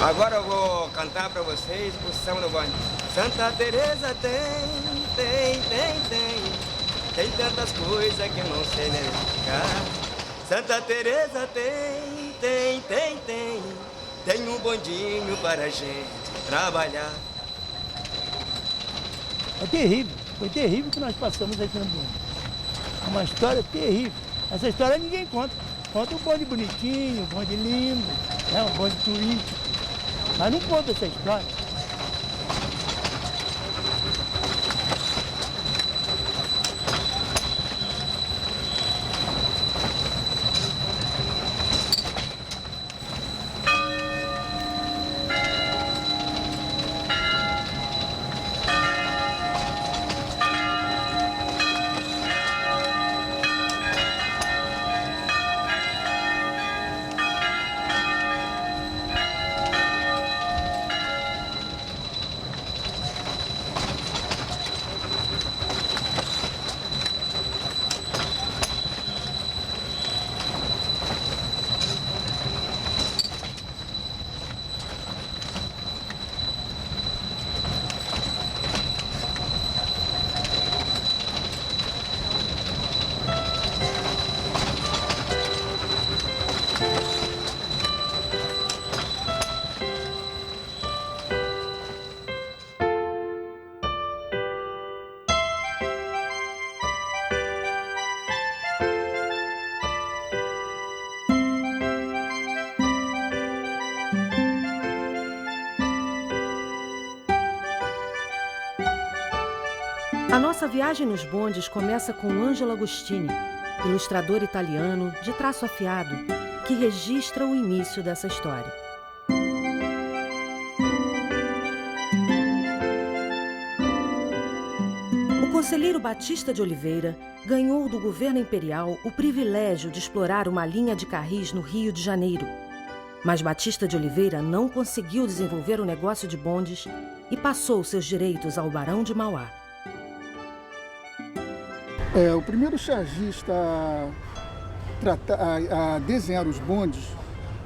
Agora eu vou cantar pra vocês o samba do bonde. Santa Teresa tem tantas coisas que eu não sei nem explicar. Santa Teresa tem um bondinho para a gente trabalhar. É terrível, foi terrível que nós passamos aqui no bonde. É uma história terrível. Essa história ninguém conta. Conta um bonde bonitinho, um bonde lindo, né? Um bonde turístico. Mas não conta essa história. A nossa viagem nos bondes começa com Angelo Agostini, ilustrador italiano de traço afiado, que registra o início dessa história. O conselheiro Batista de Oliveira ganhou do governo imperial o privilégio de explorar uma linha de carris no Rio de Janeiro. Mas Batista de Oliveira não conseguiu desenvolver o negócio de bondes e passou seus direitos ao Barão de Mauá. O primeiro chargista a desenhar os bondes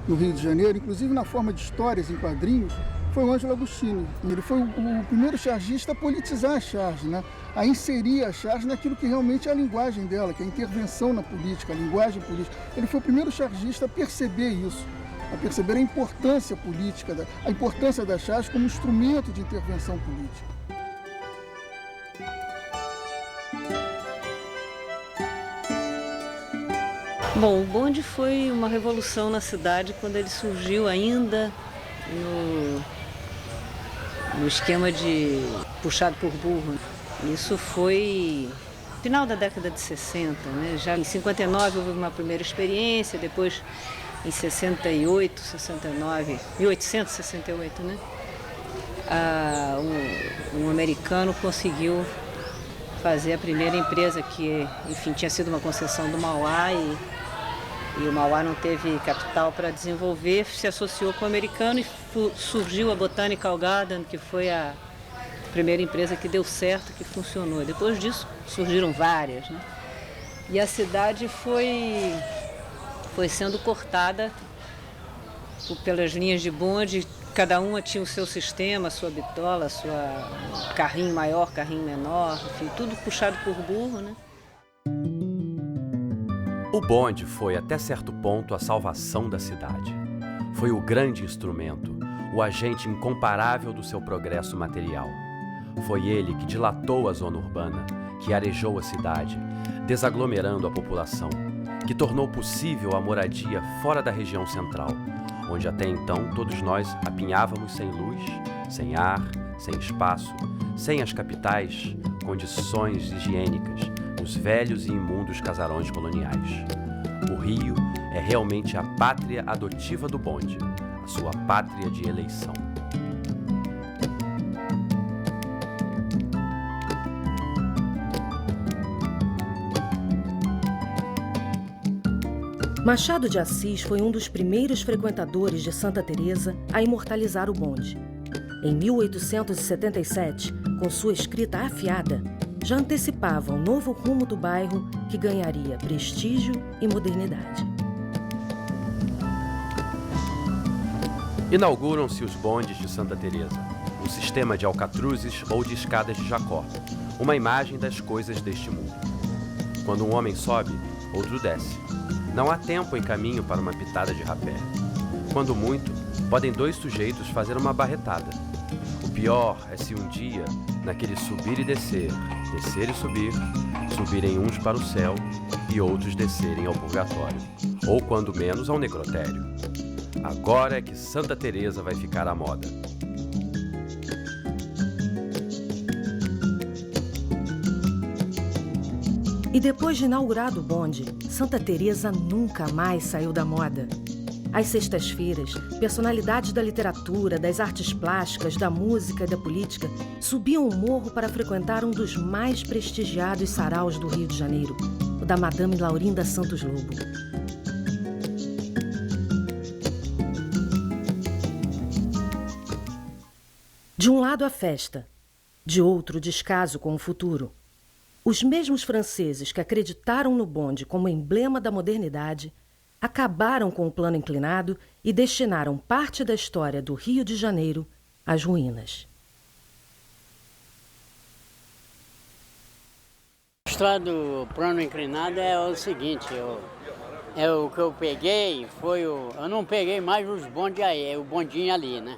no Rio de Janeiro, inclusive na forma de histórias em quadrinhos, foi o Angelo Agostini. Ele foi o primeiro chargista a politizar a charge, né? A inserir a charge naquilo que realmente é a linguagem dela, que é a intervenção na política, a linguagem política. Ele foi o primeiro chargista a perceber isso, a perceber a importância política, a importância da charge como instrumento de intervenção política. Bom, o bonde foi uma revolução na cidade quando ele surgiu ainda no esquema de puxado por burro. Isso foi no final da década de 60, né? Já em 59 houve uma primeira experiência, depois em 68, 69, 1868, né? Um americano conseguiu fazer a primeira empresa que, enfim, tinha sido uma concessão do Mauá e o Mauá não teve capital para desenvolver, se associou com o americano e surgiu a Botanical Garden, que foi a primeira empresa que deu certo, que funcionou. Depois disso surgiram várias, né? E a cidade foi sendo cortada pelas linhas de bonde, cada uma tinha o seu sistema, a sua bitola, sua carrinho maior, carrinho menor, enfim, tudo puxado por burro, né? O bonde foi, até certo ponto, a salvação da cidade. Foi o grande instrumento, o agente incomparável do seu progresso material. Foi ele que dilatou a zona urbana, que arejou a cidade, desaglomerando a população, que tornou possível a moradia fora da região central, onde até então todos nós apinhávamos sem luz, sem ar, sem espaço, sem as capitais, condições higiênicas, os velhos e imundos casarões coloniais. O Rio é realmente a pátria adotiva do bonde, a sua pátria de eleição. Machado de Assis foi um dos primeiros frequentadores de Santa Teresa a imortalizar o bonde. Em 1877, com sua escrita afiada, já antecipava o novo rumo do bairro que ganharia prestígio e modernidade. Inauguram-se os bondes de Santa Teresa, um sistema de alcatruzes ou de escadas de Jacó, uma imagem das coisas deste mundo. Quando um homem sobe, outro desce. Não há tempo em caminho para uma pitada de rapé. Quando muito, podem 2 sujeitos fazer uma barretada. O pior é se um dia, naquele subir e descer, descer e subir, subirem uns para o céu e outros descerem ao purgatório, ou quando menos ao necrotério. Agora é que Santa Teresa vai ficar à moda. E depois de inaugurado o bonde, Santa Teresa nunca mais saiu da moda. Às sextas-feiras, personalidades da literatura, das artes plásticas, da música e da política subiam o morro para frequentar um dos mais prestigiados saraus do Rio de Janeiro, o da Madame Laurinda Santos Lobo. De um lado a festa, de outro o descaso com o futuro. Os mesmos franceses que acreditaram no bonde como emblema da modernidade acabaram com o plano inclinado e destinaram parte da história do Rio de Janeiro às ruínas. A história do plano inclinado é o seguinte, o que eu peguei foi eu não peguei mais os bondes aí, o bondinho ali, né?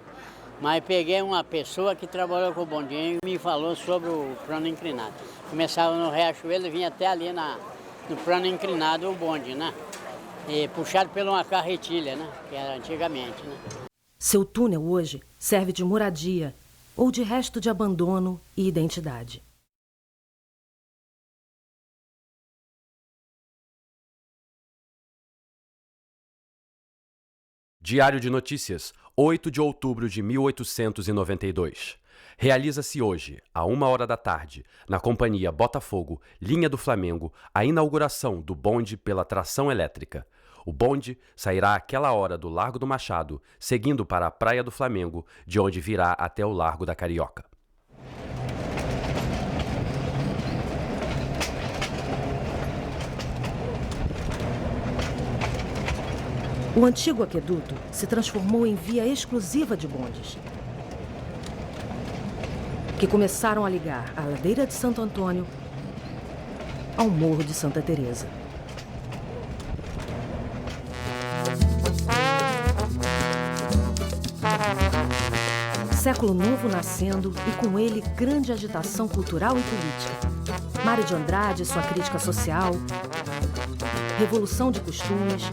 Mas peguei uma pessoa que trabalhou com o bondinho e me falou sobre o plano inclinado. Começava no Riachuelo e vinha até ali no plano inclinado o bonde, né? E puxado por uma carretilha, né? Que era antigamente, né? Seu túnel hoje serve de moradia ou de resto de abandono e identidade. Diário de Notícias, 8 de outubro de 1892. Realiza-se hoje, à 1h da tarde, na Companhia Botafogo, Linha do Flamengo, a inauguração do bonde pela tração elétrica. O bonde sairá àquela hora do Largo do Machado, seguindo para a Praia do Flamengo, de onde virá até o Largo da Carioca. O antigo aqueduto se transformou em via exclusiva de bondes, que começaram a ligar a ladeira de Santo Antônio ao Morro de Santa Teresa. Século novo nascendo e com ele grande agitação cultural e política. Mário de Andrade e sua crítica social, revolução de costumes,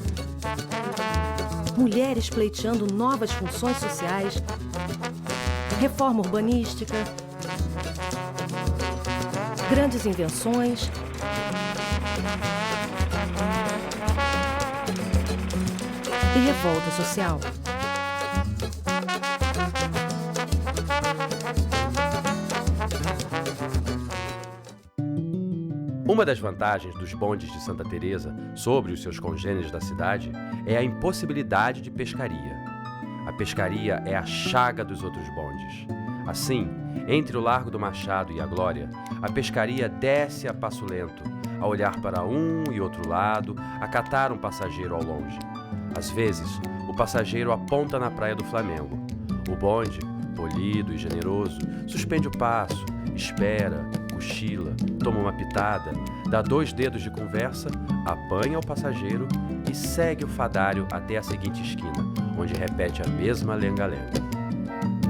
mulheres pleiteando novas funções sociais, reforma urbanística, grandes invenções e revolta social. Uma das vantagens dos bondes de Santa Teresa sobre os seus congêneres da cidade é a impossibilidade de pescaria. A pescaria é a chaga dos outros bondes. Assim, entre o Largo do Machado e a Glória, a pescaria desce a passo lento, a olhar para um e outro lado, a catar um passageiro ao longe. Às vezes, o passageiro aponta na Praia do Flamengo. O bonde, polido e generoso, suspende o passo, espera, cochila, toma uma pitada, dá 2 dedos de conversa, apanha o passageiro e segue o fadário até a seguinte esquina, onde repete a mesma lenga-lenga.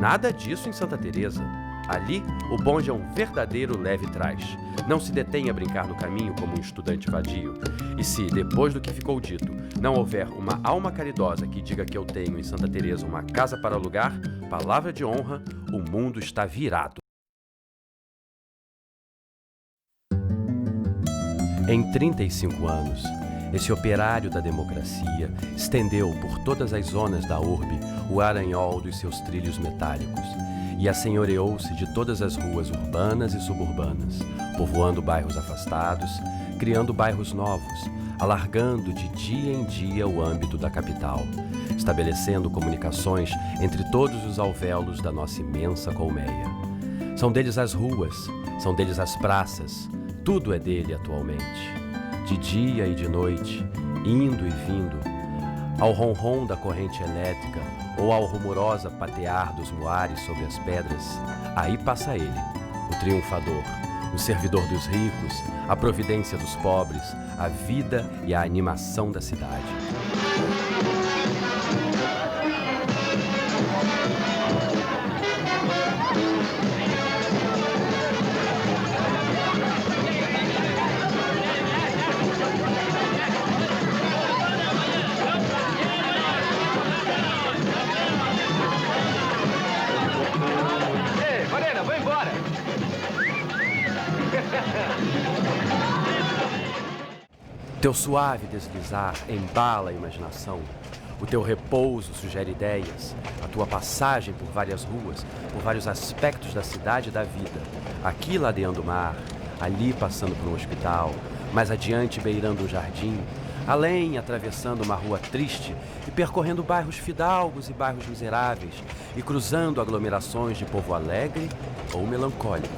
Nada disso em Santa Teresa. Ali, o bonde é um verdadeiro leve-trás. Não se detém a brincar no caminho como um estudante vadio. E se, depois do que ficou dito, não houver uma alma caridosa que diga que eu tenho em Santa Teresa uma casa para alugar, palavra de honra, o mundo está virado. Em 35 anos, esse operário da democracia estendeu por todas as zonas da urbe o aranhol dos seus trilhos metálicos e assenhoreou-se de todas as ruas urbanas e suburbanas, povoando bairros afastados, criando bairros novos, alargando de dia em dia o âmbito da capital, estabelecendo comunicações entre todos os alvéolos da nossa imensa colmeia. São deles as ruas, são deles as praças, tudo é dele atualmente. De dia e de noite, indo e vindo, Ao ronrom da corrente elétrica ou ao rumorosa patear dos muares sobre as pedras, aí passa ele, o triunfador, o servidor dos ricos, a providência dos pobres, a vida e a animação da cidade. Teu suave deslizar embala a imaginação. O teu repouso sugere ideias. A tua passagem por várias ruas, por vários aspectos da cidade e da vida. Aqui ladeando o mar, ali passando por um hospital, mais adiante beirando um jardim, além atravessando uma rua triste e percorrendo bairros fidalgos e bairros miseráveis e cruzando aglomerações de povo alegre ou melancólico.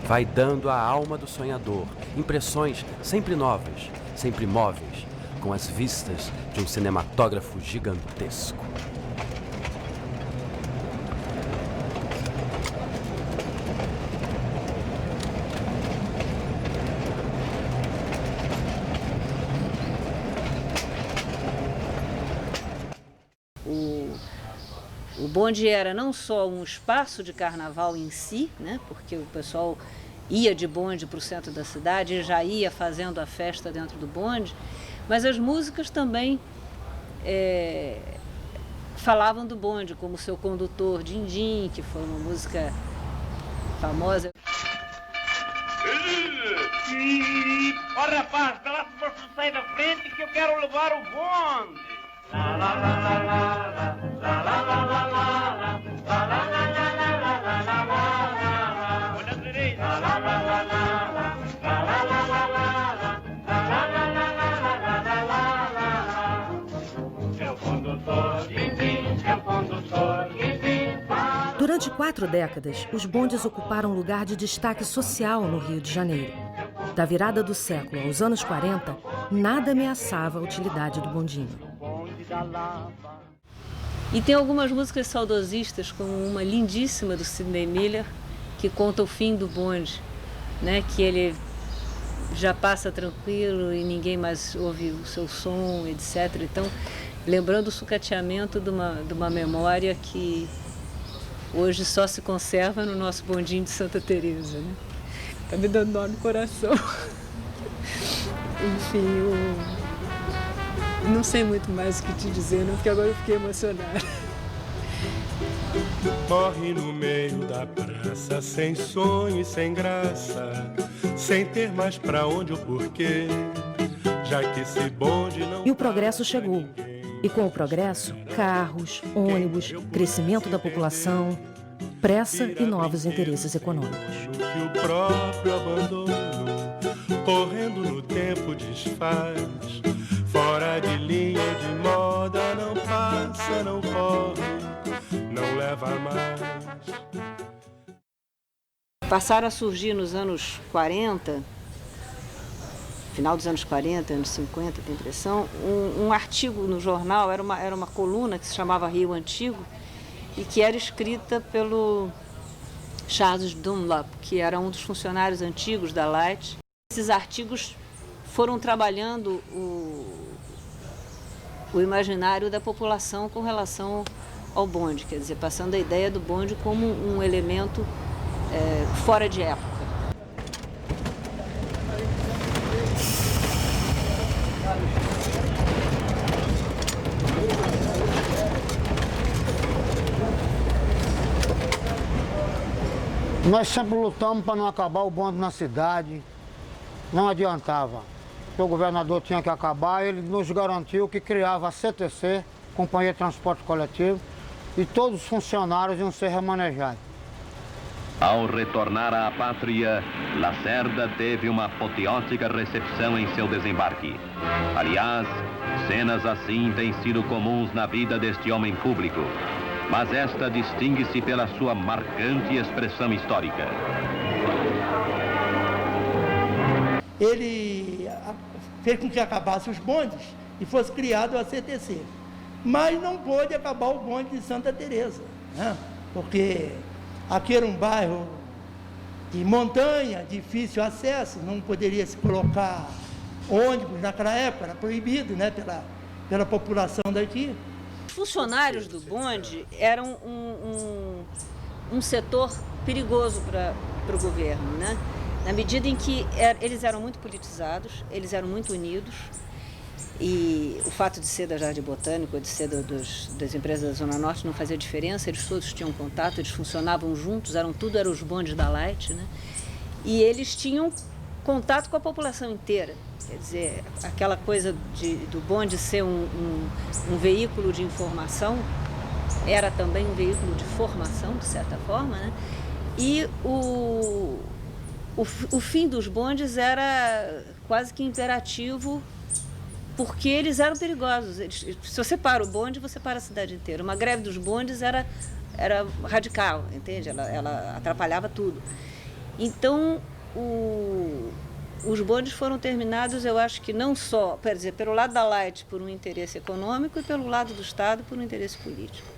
Vai dando à alma do sonhador impressões sempre novas, sempre móveis, com as vistas de um cinematógrafo gigantesco. O bonde era não só um espaço de carnaval em si, né, porque o pessoal ia de bonde para o centro da cidade e já ia fazendo a festa dentro do bonde, mas as músicas também falavam do bonde, como Seu Condutor Dindim, que foi uma música famosa. Ó rapaz, dá lá para você sair da frente que eu quero levar o bonde. La la la la la la la la la la la la la la la. Olha direito. La la la la la la la la la la la. Seu condutor, dindim, seu condutor, dindim. Durante 4 décadas, os bondes ocuparam um lugar de destaque social no Rio de Janeiro. Da virada do século aos anos 40, nada ameaçava a utilidade do bondinho. E tem algumas músicas saudosistas, como uma lindíssima do Sidney Miller, que conta o fim do bonde, né? Que ele já passa tranquilo e ninguém mais ouve o seu som, etc. Então, lembrando o sucateamento de uma memória que hoje só se conserva no nosso bondinho de Santa Teresa, né? Tá me dando nó no coração. Enfim, não sei muito mais o que te dizer, não, porque agora eu fiquei emocionada. Corre no meio da praça, sem sonho e sem graça, sem ter mais pra onde ou porquê, já que esse bonde não... E o progresso chegou. E com o progresso, carros, ônibus, crescimento da população, pressa e novos interesses econômicos. Que o próprio abandono, correndo no tempo, desfaz. Fora de linha de moda, não passa, não corre, não leva mais. Passaram a surgir nos anos 40, final dos anos 40, anos 50, tem impressão, um artigo no jornal, era uma coluna que se chamava Rio Antigo, e que era escrita pelo Charles Dunlop, que era um dos funcionários antigos da Light. Esses artigos foram trabalhando o imaginário da população com relação ao bonde, quer dizer, passando a ideia do bonde como um elemento fora de época. Nós sempre lutamos para não acabar o bonde na cidade, não adiantava. O governador tinha que acabar, ele nos garantiu que criava a CTC, Companhia de Transporte Coletivo, e todos os funcionários iam ser remanejados. Ao retornar à pátria, Lacerda teve uma apoteótica recepção em seu desembarque. Aliás, cenas assim têm sido comuns na vida deste homem público, mas esta distingue-se pela sua marcante expressão histórica. Ele fez com que acabasse os bondes e fosse criado a CTC. mas não pôde acabar o bonde de Santa Teresa, né? Porque aqui era um bairro de montanha, difícil acesso, não poderia se colocar ônibus naquela época, era proibido, né, pela população daqui. Os funcionários do bonde eram um setor perigoso para o governo, né? Na medida em que eles eram muito politizados, eles eram muito unidos, e o fato de ser da Jardim Botânico, de ser das empresas da Zona Norte não fazia diferença, eles todos tinham contato, eles funcionavam juntos, eram os bondes da Light, né? E eles tinham contato com a população inteira. Quer dizer, aquela coisa do bonde ser um veículo de informação, era também um veículo de formação, de certa forma, né? E o fim dos bondes era quase que imperativo, porque eles eram perigosos. Se você para o bonde, você para a cidade inteira. Uma greve dos bondes era radical, entende? Ela atrapalhava tudo. Então, os bondes foram terminados, eu acho que não só, quer dizer, pelo lado da Light por um interesse econômico e pelo lado do Estado por um interesse político.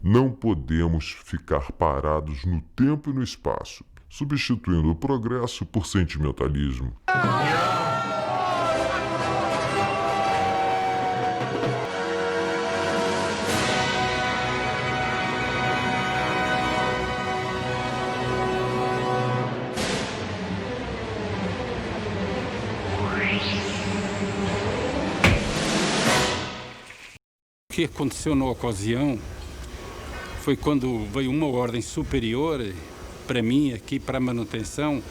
Não podemos ficar parados no tempo e no espaço, substituindo o progresso por sentimentalismo. O que aconteceu na ocasião foi quando veio uma ordem superior para mim, aqui para a manutenção,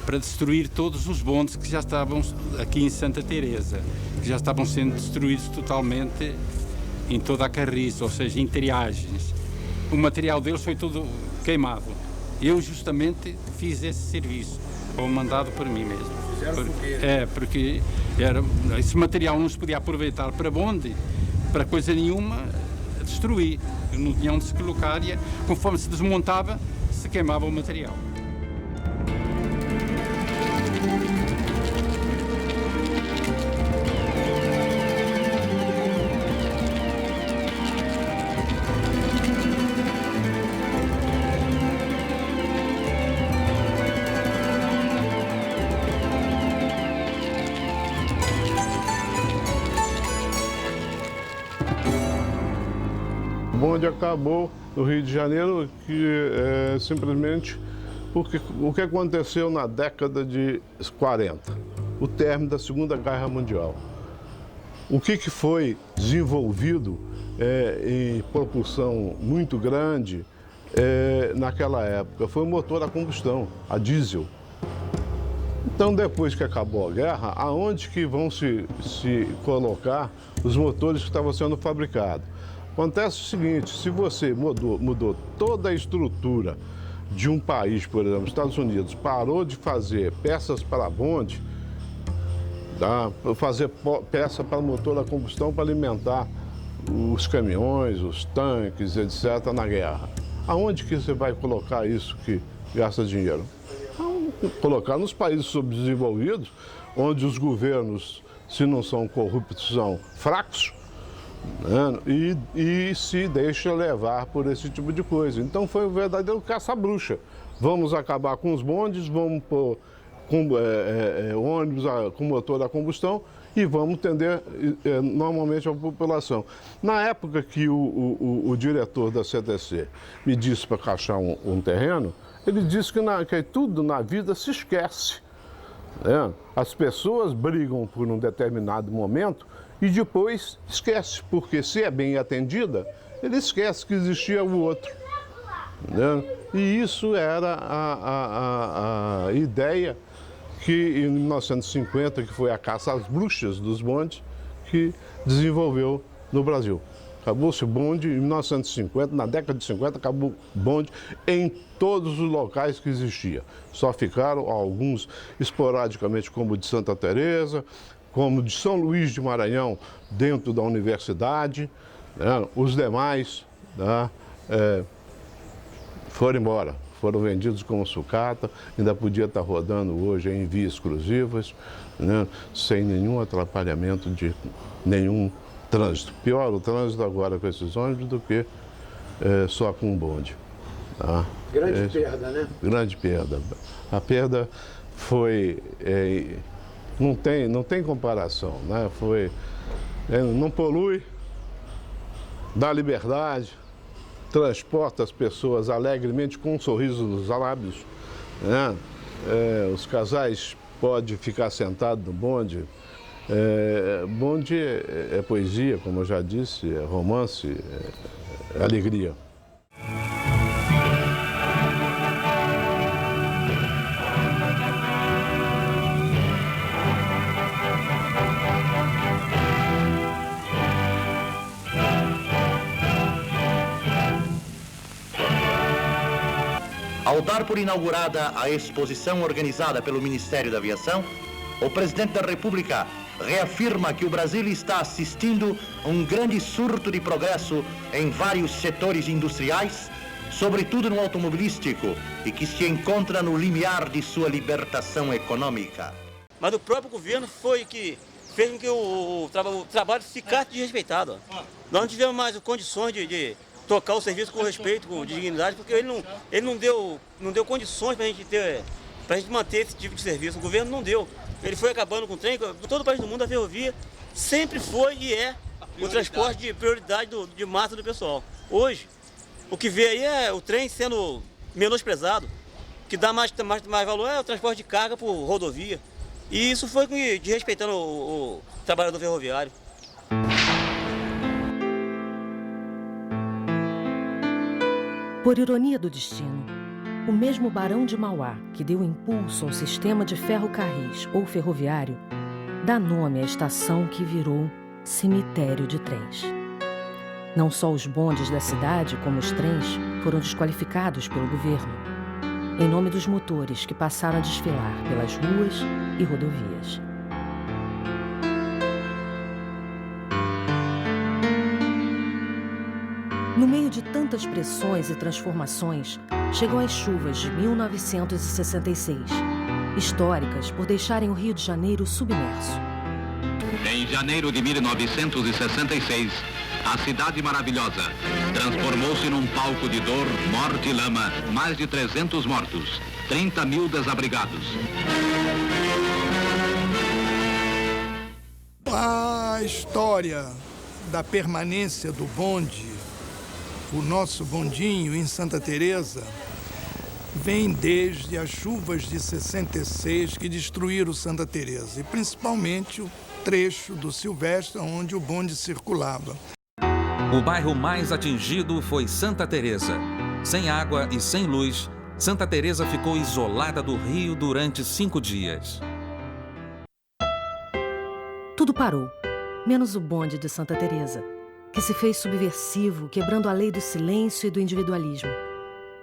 para destruir todos os bondes que já estavam aqui em Santa Teresa, que já estavam sendo destruídos totalmente em toda a carriça, ou seja, em triagens. O material deles foi todo queimado. Eu justamente fiz esse serviço, ou mandado por mim mesmo. Porque esse material não se podia aproveitar para bonde, para coisa nenhuma, destruir. Não tinha onde se colocar e, conforme se desmontava, se queimava o material. O bonde acabou no Rio de Janeiro simplesmente porque o que aconteceu na década de 40, o término da Segunda Guerra Mundial. O que foi desenvolvido em propulsão muito grande naquela época foi o motor a combustão, a diesel. Então, depois que acabou a guerra, aonde que vão se colocar os motores que estavam sendo fabricados? Acontece o seguinte, se você mudou toda a estrutura de um país, por exemplo, Estados Unidos, parou de fazer peças para bonde, fazer peça para motor a combustão para alimentar os caminhões, os tanques, etc., na guerra. Aonde que você vai colocar isso que gasta dinheiro? Colocar nos países subdesenvolvidos, onde os governos, se não são corruptos, são fracos, né? E se deixa levar por esse tipo de coisa. Então foi um verdadeiro caça-bruxa. Vamos acabar com os bondes, vamos pôr ônibus com motor a combustão e vamos atender normalmente a população. Na época que o diretor da CTC me disse para caixar um terreno, ele disse que tudo na vida se esquece. Né? As pessoas brigam por um determinado momento e depois esquece, porque se é bem atendida, ele esquece que existia o outro. Né? E isso era a ideia que em 1950, que foi a caça às bruxas dos bondes, que desenvolveu no Brasil. Acabou-se o bonde em 1950, na década de 50, acabou o bonde em todos os locais que existia. Só ficaram alguns esporadicamente, como o de Santa Teresa, como de São Luís de Maranhão, dentro da universidade, né? Os demais, né? Foram embora, foram vendidos como sucata, ainda podia estar rodando hoje em vias exclusivas, né? Sem nenhum atrapalhamento de nenhum trânsito. Pior o trânsito agora com esses ônibus do que só com um bonde. Tá? Grande perda, né? Grande perda. A perda foi... não tem comparação, né? Não polui, dá liberdade, transporta as pessoas alegremente com um sorriso nos lábios, né? Os casais podem ficar sentados no bonde. Bonde é poesia, como eu já disse, é romance, é alegria. Ao dar por inaugurada a exposição organizada pelo Ministério da Aviação, o presidente da República reafirma que o Brasil está assistindo a um grande surto de progresso em vários setores industriais, sobretudo no automobilístico, e que se encontra no limiar de sua libertação econômica. Mas o próprio governo foi que fez com que o trabalho ficasse desrespeitado. Nós não tivemos mais condições de tocar o serviço com respeito, com dignidade, porque ele não deu condições para a gente manter esse tipo de serviço. O governo não deu. Ele foi acabando com o trem. Todo o país do mundo, a ferrovia sempre foi e é o transporte de prioridade de massa do pessoal. Hoje, o que vê aí é o trem sendo menosprezado. O que dá mais valor é o transporte de carga por rodovia. E isso foi desrespeitando o trabalhador ferroviário. Por ironia do destino, o mesmo Barão de Mauá, que deu impulso ao sistema de ferrocarris ou ferroviário, dá nome à estação que virou cemitério de trens. Não só os bondes da cidade, como os trens, foram desqualificados pelo governo, em nome dos motores que passaram a desfilar pelas ruas e rodovias. No meio de tantas pressões e transformações, chegam as chuvas de 1966, históricas por deixarem o Rio de Janeiro submerso. Em janeiro de 1966, a cidade maravilhosa transformou-se num palco de dor, morte e lama, mais de 300 mortos, 30 mil desabrigados. A história da permanência do bonde, o nosso bondinho em Santa Teresa, vem desde as chuvas de 66 que destruíram Santa Teresa, e principalmente o trecho do Silvestre onde o bonde circulava. O bairro mais atingido foi Santa Teresa. Sem água e sem luz, Santa Teresa ficou isolada do Rio durante 5 dias. Tudo parou, menos o bonde de Santa Teresa, que se fez subversivo, quebrando a lei do silêncio e do individualismo.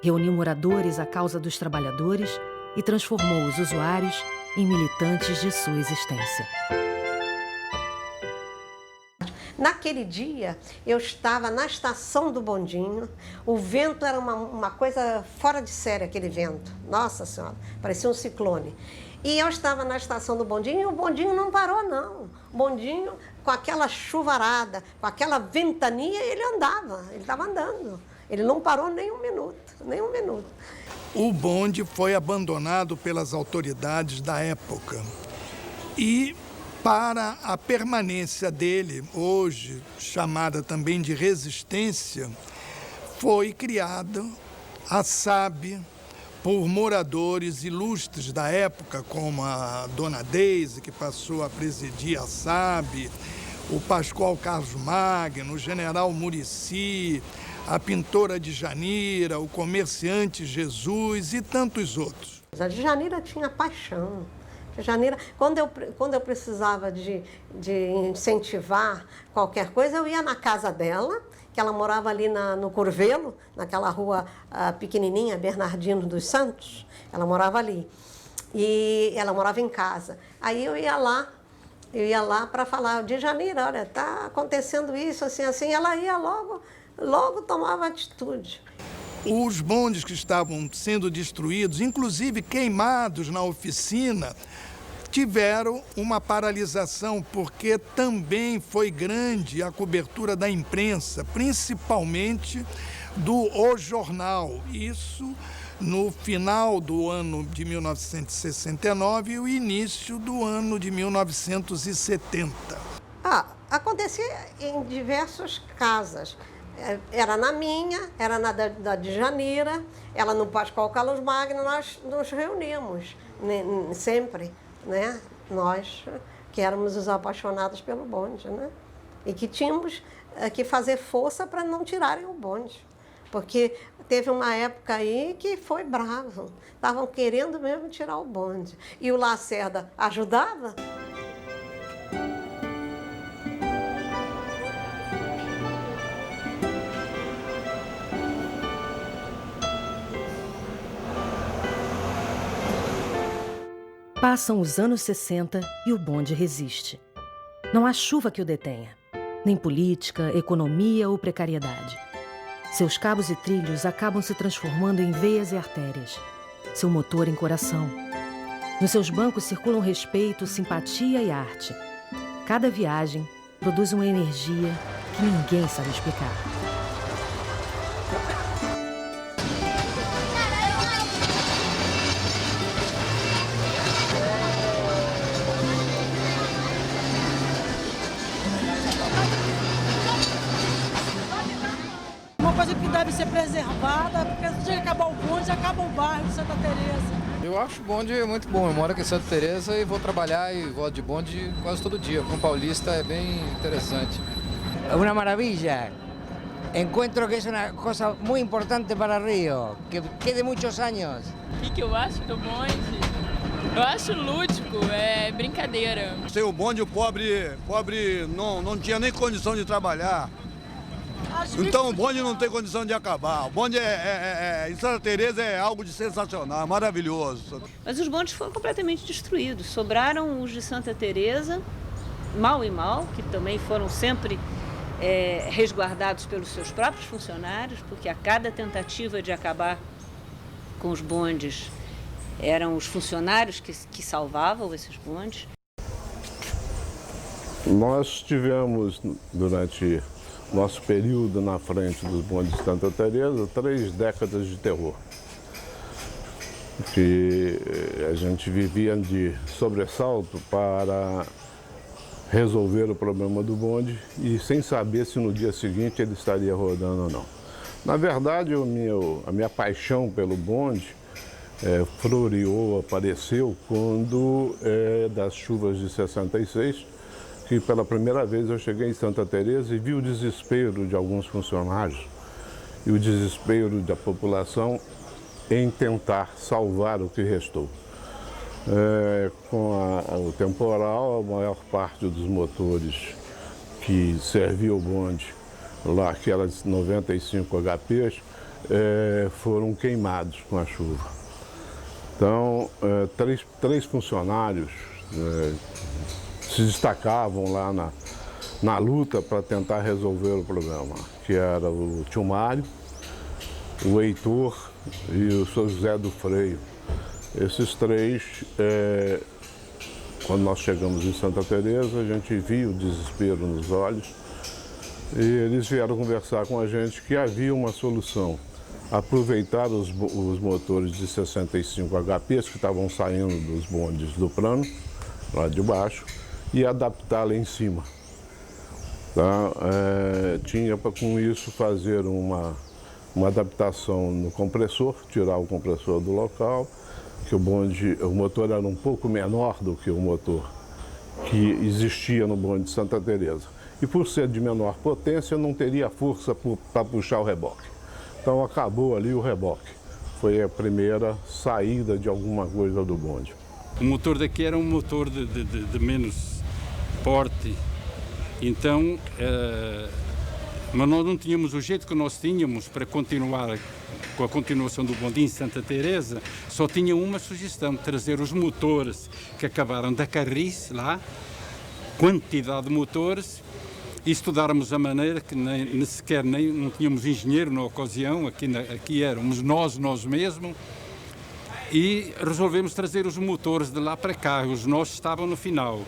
Reuniu moradores à causa dos trabalhadores e transformou os usuários em militantes de sua existência. Naquele dia, eu estava na estação do bondinho, o vento era uma coisa fora de série, aquele vento. Nossa Senhora, parecia um ciclone. E eu estava na estação do bondinho e o bondinho não parou, não. O bondinho, com aquela chuvarada, com aquela ventania, ele estava andando. Ele não parou nem um minuto. O bonde foi abandonado pelas autoridades da época. E para a permanência dele, hoje chamada também de resistência, foi criada a SAB por moradores ilustres da época, como a Dona Deise, que passou a presidir a SAB, o Pascoal Carlos Magno, o General Muricy, a pintora Djanira, o comerciante Jesus e tantos outros. A Djanira tinha paixão. Djanira, quando eu precisava de incentivar qualquer coisa, eu ia na casa dela, que ela morava ali no Curvelo, naquela rua pequenininha, Bernardino dos Santos. Ela morava ali. E ela morava em casa. Aí eu ia lá Eu ia lá para falar, de Janeiro, olha, está acontecendo isso, assim, assim. Ela ia logo tomava atitude. Os bondes que estavam sendo destruídos, inclusive queimados na oficina, tiveram uma paralisação, porque também foi grande a cobertura da imprensa, principalmente do O Jornal. Isso no final do ano de 1969 e o início do ano de 1970. Acontecia em diversas casas. Era na minha, era na da Djanira, ela no Pascoal Carlos Magno, nós nos reuníamos sempre, né? Nós que éramos os apaixonados pelo bonde, né? E que tínhamos que fazer força para não tirarem o bonde. Porque teve uma época aí que foi bravo, estavam querendo mesmo tirar o bonde. E o Lacerda ajudava? Passam os anos 60 e o bonde resiste. Não há chuva que o detenha, nem política, economia ou precariedade. Seus cabos e trilhos acabam se transformando em veias e artérias. Seu motor em coração. Nos seus bancos circulam respeito, simpatia e arte. Cada viagem produz uma energia que ninguém sabe explicar. Uma coisa que deve ser preservada, porque se acabar o bonde, acaba o bairro de Santa Teresa. Eu acho o bonde muito bom. Eu moro aqui em Santa Teresa e vou trabalhar e vou de bonde quase todo dia. Com paulista é bem interessante. É uma maravilha. Encuentro que é uma coisa muito importante para Rio, que quede muitos anos. O que eu acho do bonde? Eu acho lúdico, é brincadeira. Sem o bonde, o pobre não tinha nem condição de trabalhar. Então o bonde não tem condição de acabar. O bonde em Santa Teresa é algo de sensacional, maravilhoso. Mas os bondes foram completamente destruídos. Sobraram os de Santa Teresa, mal e mal, que também foram sempre resguardados pelos seus próprios funcionários, porque a cada tentativa de acabar com os bondes eram os funcionários que salvavam esses bondes. Nós tivemos, durante nosso período na frente dos bondes de Santa Teresa, 3 décadas de terror. Que a gente vivia de sobressalto para resolver o problema do bonde e sem saber se no dia seguinte ele estaria rodando ou não. Na verdade, a minha paixão pelo bonde floreou, apareceu quando, das chuvas de 66, que pela primeira vez eu cheguei em Santa Teresa e vi o desespero de alguns funcionários e o desespero da população em tentar salvar o que restou. Com o temporal, a maior parte dos motores que serviam o bonde, lá aquelas 95 HPs, foram queimados com a chuva. Então, três funcionários se destacavam lá na luta para tentar resolver o problema, que era o tio Mário, o Heitor e o seu José do Freio. Esses 3, quando nós chegamos em Santa Teresa, a gente viu o desespero nos olhos e eles vieram conversar com a gente que havia uma solução. Aproveitar os motores de 65 HPs que estavam saindo dos bondes do plano, lá de baixo, e adaptar lá em cima. Tá? Tinha para com isso fazer uma adaptação no compressor, tirar o compressor do local, que o motor era um pouco menor do que o motor que existia no bonde de Santa Teresa. E por ser de menor potência, não teria força para puxar o reboque. Então acabou ali o reboque. Foi a primeira saída de alguma coisa do bonde. O motor daqui era um motor de menos porte, então, mas nós não tínhamos o jeito que nós tínhamos para continuar com a continuação do bonde em Santa Teresa. Só tinha uma sugestão: trazer os motores que acabaram da Carris lá quantidade de motores e estudarmos a maneira que nem sequer não tínhamos engenheiro na ocasião, aqui éramos nós mesmos, e resolvemos trazer os motores de lá para cá, os nossos estavam no final.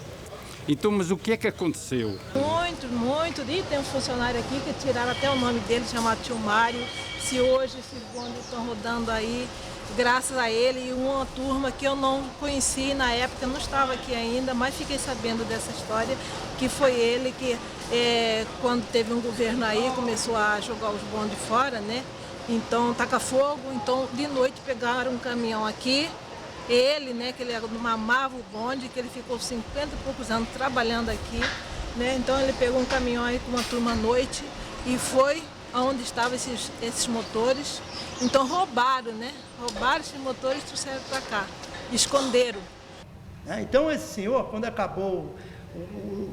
Então, mas o que é que aconteceu? Muito. E tem um funcionário aqui que tiraram até o nome dele, chamado Tio Mário. Se hoje esses bondes estão rodando aí, graças a ele e uma turma que eu não conheci na época, não estava aqui ainda, mas fiquei sabendo dessa história, que foi ele que, quando teve um governo aí, começou a jogar os bondes fora, né? Então, taca fogo. Então, de noite pegaram um caminhão aqui. Ele, né, que ele amava o bonde, que ele ficou 50 e poucos anos trabalhando aqui, né? Então ele pegou um caminhão aí com uma turma à noite e foi aonde estavam esses motores. Então roubaram, né? Roubaram esses motores e trouxeram para cá, esconderam. Então esse senhor, quando acabou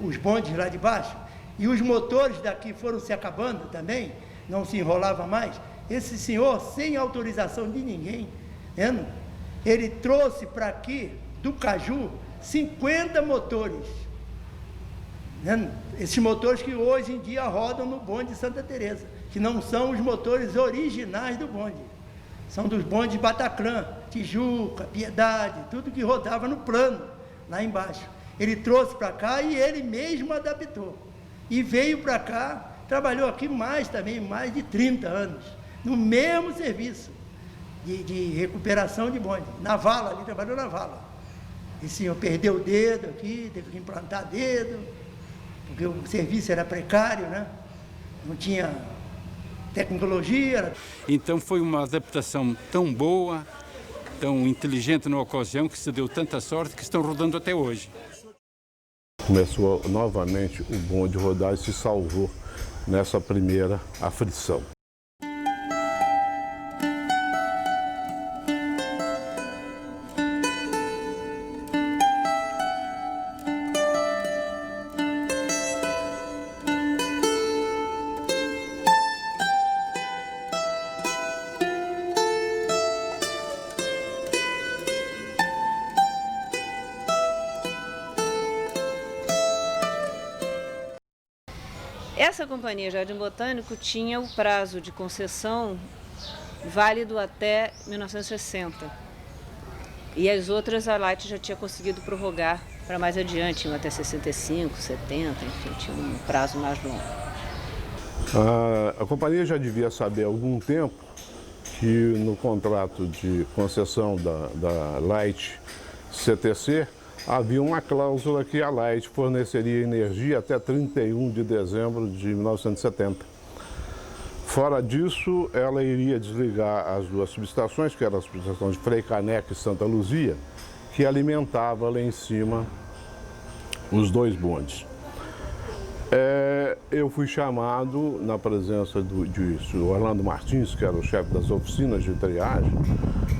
os bondes lá de baixo e os motores daqui foram se acabando também, não se enrolava mais, esse senhor, sem autorização de ninguém, né? Ele trouxe para aqui, do Caju, 50 motores. Né? Esses motores que hoje em dia rodam no bonde de Santa Teresa, que não são os motores originais do bonde. São dos bondes de Bataclan, Tijuca, Piedade, tudo que rodava no plano, lá embaixo. Ele trouxe para cá e ele mesmo adaptou. E veio para cá, trabalhou aqui mais de 30 anos, no mesmo serviço. De recuperação de bonde. Na vala, ali trabalhou na vala. Esse senhor perdeu o dedo aqui, teve que implantar dedo, porque o serviço era precário, né? Não tinha tecnologia. Então foi uma adaptação tão boa, tão inteligente na ocasião, que se deu tanta sorte que estão rodando até hoje. Começou novamente o bonde rodar e se salvou nessa primeira aflição. Essa companhia Jardim Botânico tinha o prazo de concessão válido até 1960. E as outras a Light já tinha conseguido prorrogar para mais adiante, até 65, 70, enfim, tinha um prazo mais longo. A companhia já devia saber há algum tempo que no contrato de concessão da Light CTC havia uma cláusula que a Light forneceria energia até 31 de dezembro de 1970. Fora disso, ela iria desligar as duas subestações, que era a subestação de Frei Caneca e Santa Luzia, que alimentava lá em cima os 2 bondes. Eu fui chamado na presença do Orlando Martins, que era o chefe das oficinas de triagem,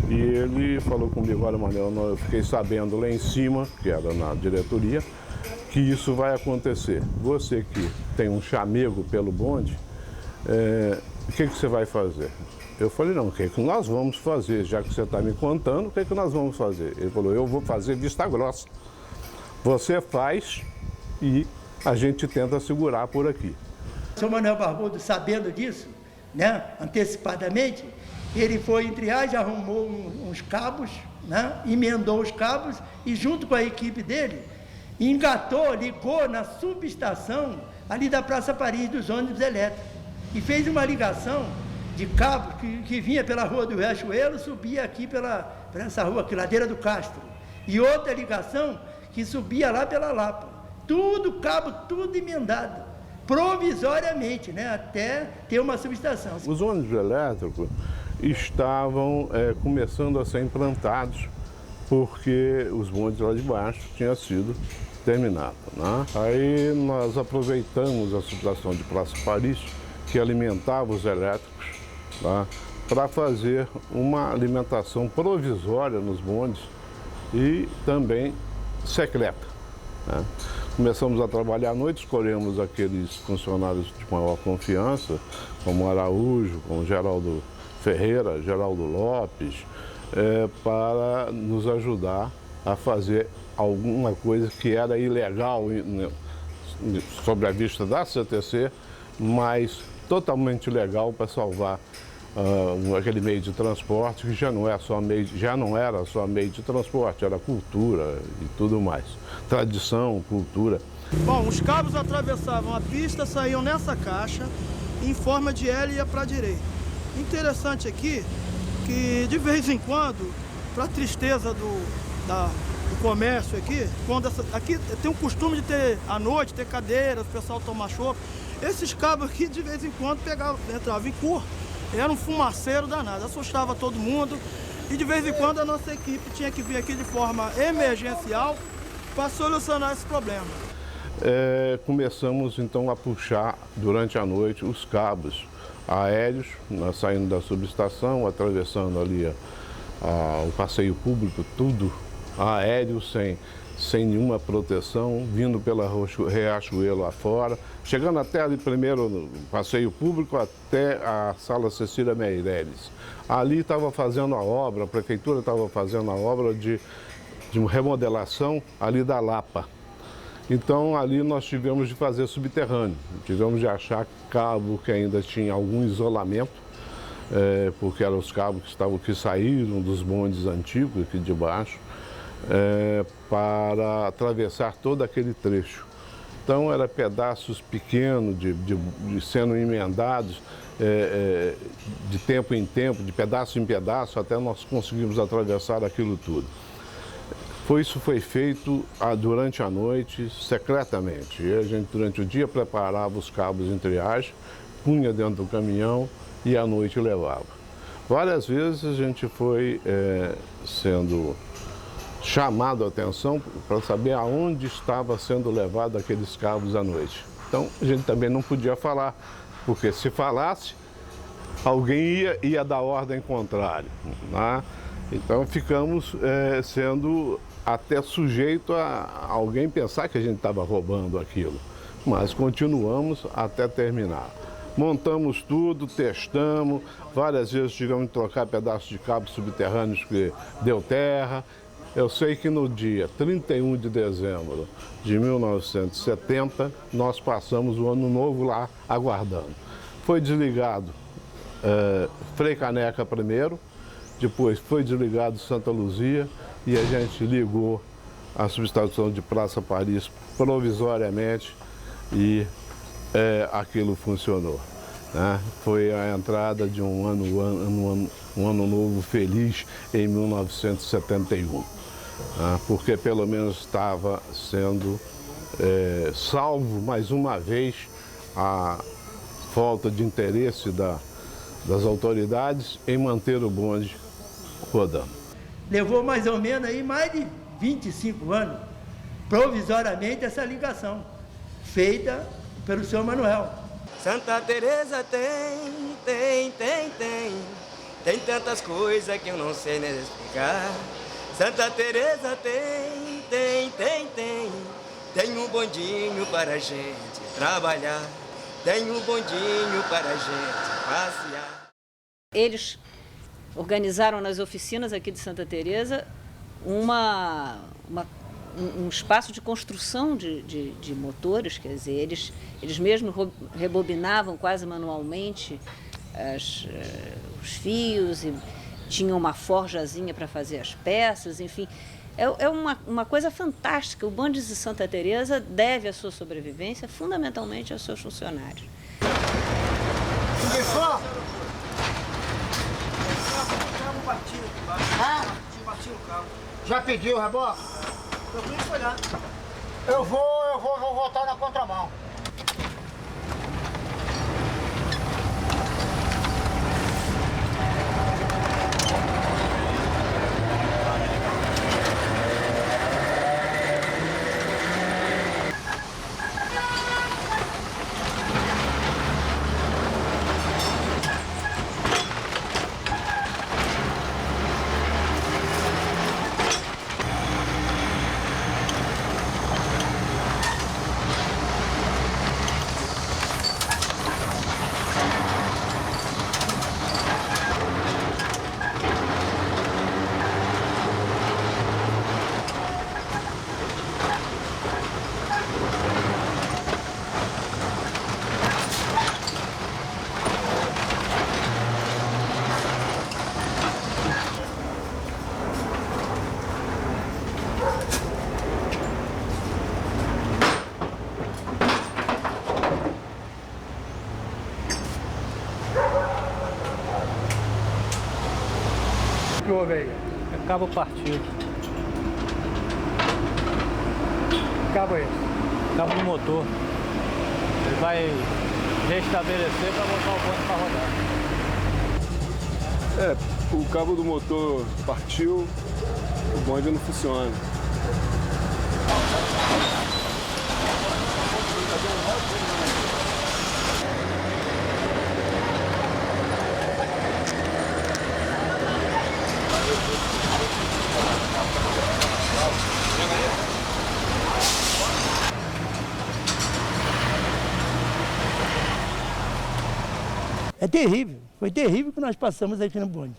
e ele falou comigo: olha, Manuel, eu fiquei sabendo lá em cima, que era na diretoria, que isso vai acontecer. Você que tem um chamego pelo bonde, o que você vai fazer? Eu falei: não, o que nós vamos fazer? Já que você está me contando, o que nós vamos fazer? Ele falou: eu vou fazer vista grossa. Você faz e a gente tenta segurar por aqui. O senhor Manuel Barbudo, sabendo disso, né, antecipadamente, ele foi em triagem, arrumou uns cabos, né, emendou os cabos e, junto com a equipe dele, ligou na subestação ali da Praça Paris dos ônibus elétricos e fez uma ligação de cabo que vinha pela Rua do Riachuelo, subia aqui pela essa rua aqui, Ladeira do Castro, e outra ligação que subia lá pela Lapa. Tudo, cabo, tudo emendado, provisoriamente, né, até ter uma subestação. Os ônibus elétricos estavam começando a ser implantados porque os bondes lá de baixo tinham sido terminados, né? Aí nós aproveitamos a subestação de Praça Paris, que alimentava os elétricos, tá, para fazer uma alimentação provisória nos bondes e também secreta, né? Começamos a trabalhar à noite, escolhemos aqueles funcionários de maior confiança, como Araújo, como Geraldo Ferreira, Geraldo Lopes, para nos ajudar a fazer alguma coisa que era ilegal sobre a vista da CTC, mas totalmente legal para salvar aquele meio de transporte que já não era só meio de transporte, era cultura e tudo mais. Tradição, cultura. Bom, os cabos atravessavam a pista, saíam nessa caixa, em forma de L e ia para a direita. Interessante aqui que de vez em quando, para tristeza do comércio aqui, aqui tem um costume de ter à noite, ter cadeiras, o pessoal tomar chopp. Esses cabos aqui de vez em quando entravam em curva, era um fumaceiro danado, assustava todo mundo e de vez em quando a nossa equipe tinha que vir aqui de forma emergencial para solucionar esse problema. Começamos então a puxar durante a noite os cabos aéreos, nós saindo da subestação, atravessando ali o passeio público, tudo aéreo, sem nenhuma proteção, vindo pela Riachuelo afora, chegando até ali primeiro no passeio público, até a Sala Cecília Meireles. Ali estava fazendo a obra, a prefeitura estava fazendo a obra de remodelação ali da Lapa. Então ali nós tivemos de fazer subterrâneo, tivemos de achar cabo que ainda tinha algum isolamento, porque eram os cabos que saíram dos bondes antigos aqui de baixo, para atravessar todo aquele trecho. Então eram pedaços pequenos de sendo emendados de tempo em tempo, de pedaço em pedaço, até nós conseguimos atravessar aquilo tudo. Isso foi feito durante a noite, secretamente. E a gente, durante o dia, preparava os cabos em triagem, punha dentro do caminhão e à noite levava. Várias vezes a gente foi sendo chamado a atenção para saber aonde estava sendo levado aqueles cabos à noite. Então, a gente também não podia falar, porque se falasse, alguém ia dar ordem contrária, né? Então, ficamos sendo até sujeito a alguém pensar que a gente estava roubando aquilo. Mas continuamos até terminar. Montamos tudo, testamos, várias vezes tivemos que trocar pedaços de cabos subterrâneos que deu terra. Eu sei que no dia 31 de dezembro de 1970, nós passamos o ano novo lá aguardando. Foi desligado Frei Caneca primeiro, depois foi desligado Santa Luzia e a gente ligou a subestação de Praça Paris provisoriamente e aquilo funcionou, né? Foi a entrada de um ano novo feliz em 1971, né? Porque pelo menos estava sendo salvo mais uma vez a falta de interesse das autoridades em manter o bonde rodando. Levou mais ou menos aí mais de 25 anos, provisoriamente, essa ligação, feita pelo senhor Manuel. Santa Teresa tem tantas coisas que eu não sei nem explicar. Santa Teresa tem um bondinho para a gente trabalhar, tem um bondinho para a gente passear. Eles organizaram nas oficinas aqui de Santa Teresa um espaço de construção de motores, quer dizer, eles mesmos rebobinavam quase manualmente os fios e tinham uma forjazinha para fazer as peças, enfim. É uma coisa fantástica. O bonde de Santa Teresa deve a sua sobrevivência fundamentalmente aos seus funcionários. Já pediu o reboque? Eu vou voltar na contramão. houve aí? É cabo partido. Que cabo é esse? Cabo do motor. Ele vai restabelecer para botar o bonde para rodar. É, o cabo do motor partiu, o bonde não funciona. É terrível, foi terrível que nós passamos aqui no bonde.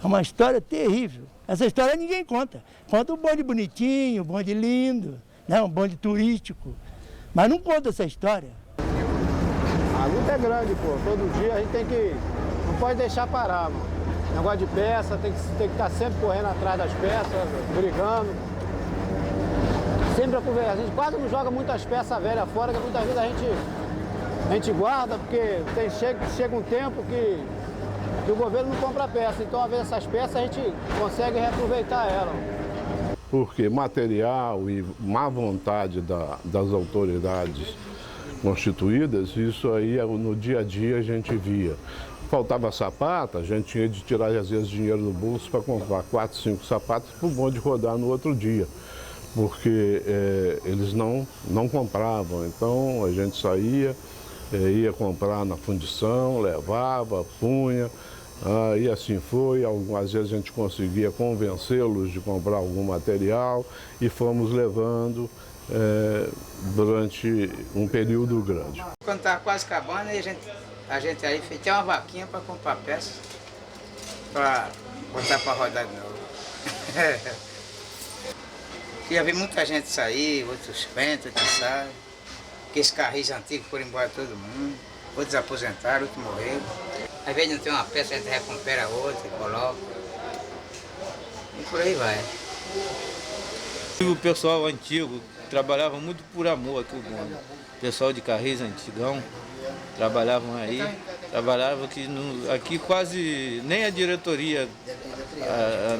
É uma história terrível. Essa história ninguém conta. Conta o bonde bonitinho, o bonde lindo, né? Um bonde turístico. Mas não conta essa história. A luta é grande, pô. Todo dia a gente tem que... Não pode deixar parar, mano. Negócio de peça, tem que estar sempre correndo atrás das peças, brigando. Sempre a conversa. A gente quase não joga muitas peças velhas fora, que muitas vezes a gente guarda, porque chega um tempo que o governo não compra peça. Então, às vezes, essas peças a gente consegue reaproveitar elas. Porque material e má vontade das autoridades constituídas, isso aí no dia a dia a gente via. Faltava sapato, a gente tinha de tirar às vezes dinheiro do bolso para comprar 4, 5 sapatos para o bonde rodar no outro dia. Porque eles não compravam, então a gente saía, ia comprar na fundição, levava, punha, e assim foi. Algumas vezes a gente conseguia convencê-los de comprar algum material e fomos levando durante um período grande. Quando estava quase acabando, a gente aí fez até uma vaquinha para comprar peças, para botar para rodar de novo. Já vi muita gente sair, outros entram, outros saem. Aqueles carris antigos foram embora todo mundo. Outros aposentaram, outros morreram. Às vezes não tem uma peça, a gente recupera outra, coloca. E por aí vai. O pessoal antigo trabalhava muito por amor aqui o bonde. O pessoal de carris antigão trabalhavam aí. Trabalhava aqui quase nem a diretoria,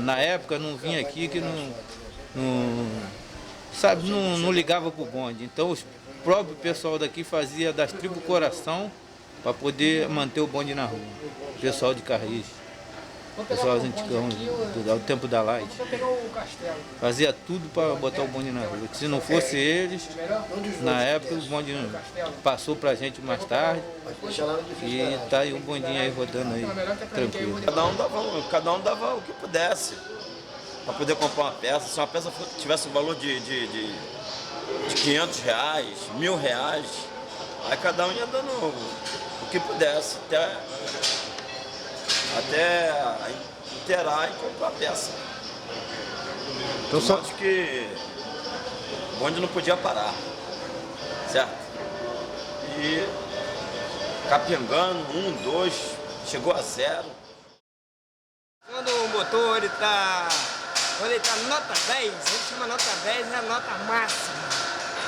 na época, não vinha aqui, que não ligava para o bonde. Então o próprio pessoal daqui fazia das tribos coração para poder manter o bonde na rua. O pessoal de carris, o pessoal antigão, do tempo da Light. Fazia tudo para botar o bonde na rua. Se não fosse eles, na época o bonde passou para a gente mais tarde. E está aí o bondinho aí rodando aí, tranquilo. Cada um dava o que pudesse para poder comprar uma peça. Se uma peça tivesse um valor de R$500, R$1.000, aí cada um ia dando o que pudesse, até inteirar e comprar a peça. Então, só acho que o bonde não podia parar, certo? E capengando, 1, 2, chegou a 0. Quando o motor ele tá nota 10, ele chama nota 10, é a nota máxima.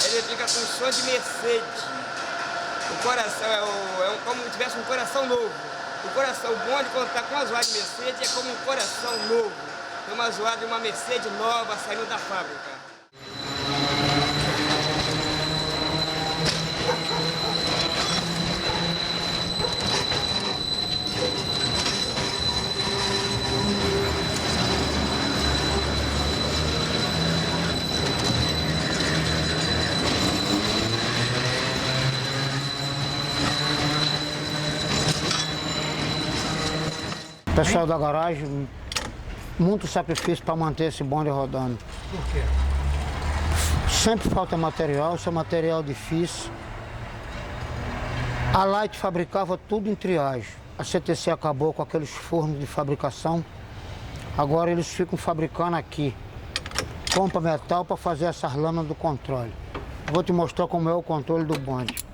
Ele fica com som de Mercedes. O coração é como se tivesse um coração novo. O bonde, quando está com a zoada de Mercedes, é como um coração novo. É uma zoada de uma Mercedes nova saindo da fábrica. Pessoal da garagem, muito sacrifício para manter esse bonde rodando. Por quê? Sempre falta material, isso é material difícil. A Light fabricava tudo em triagem. A CTC acabou com aqueles fornos de fabricação. Agora eles ficam fabricando aqui. Compra metal para fazer essas lâminas do controle. Vou te mostrar como é o controle do bonde.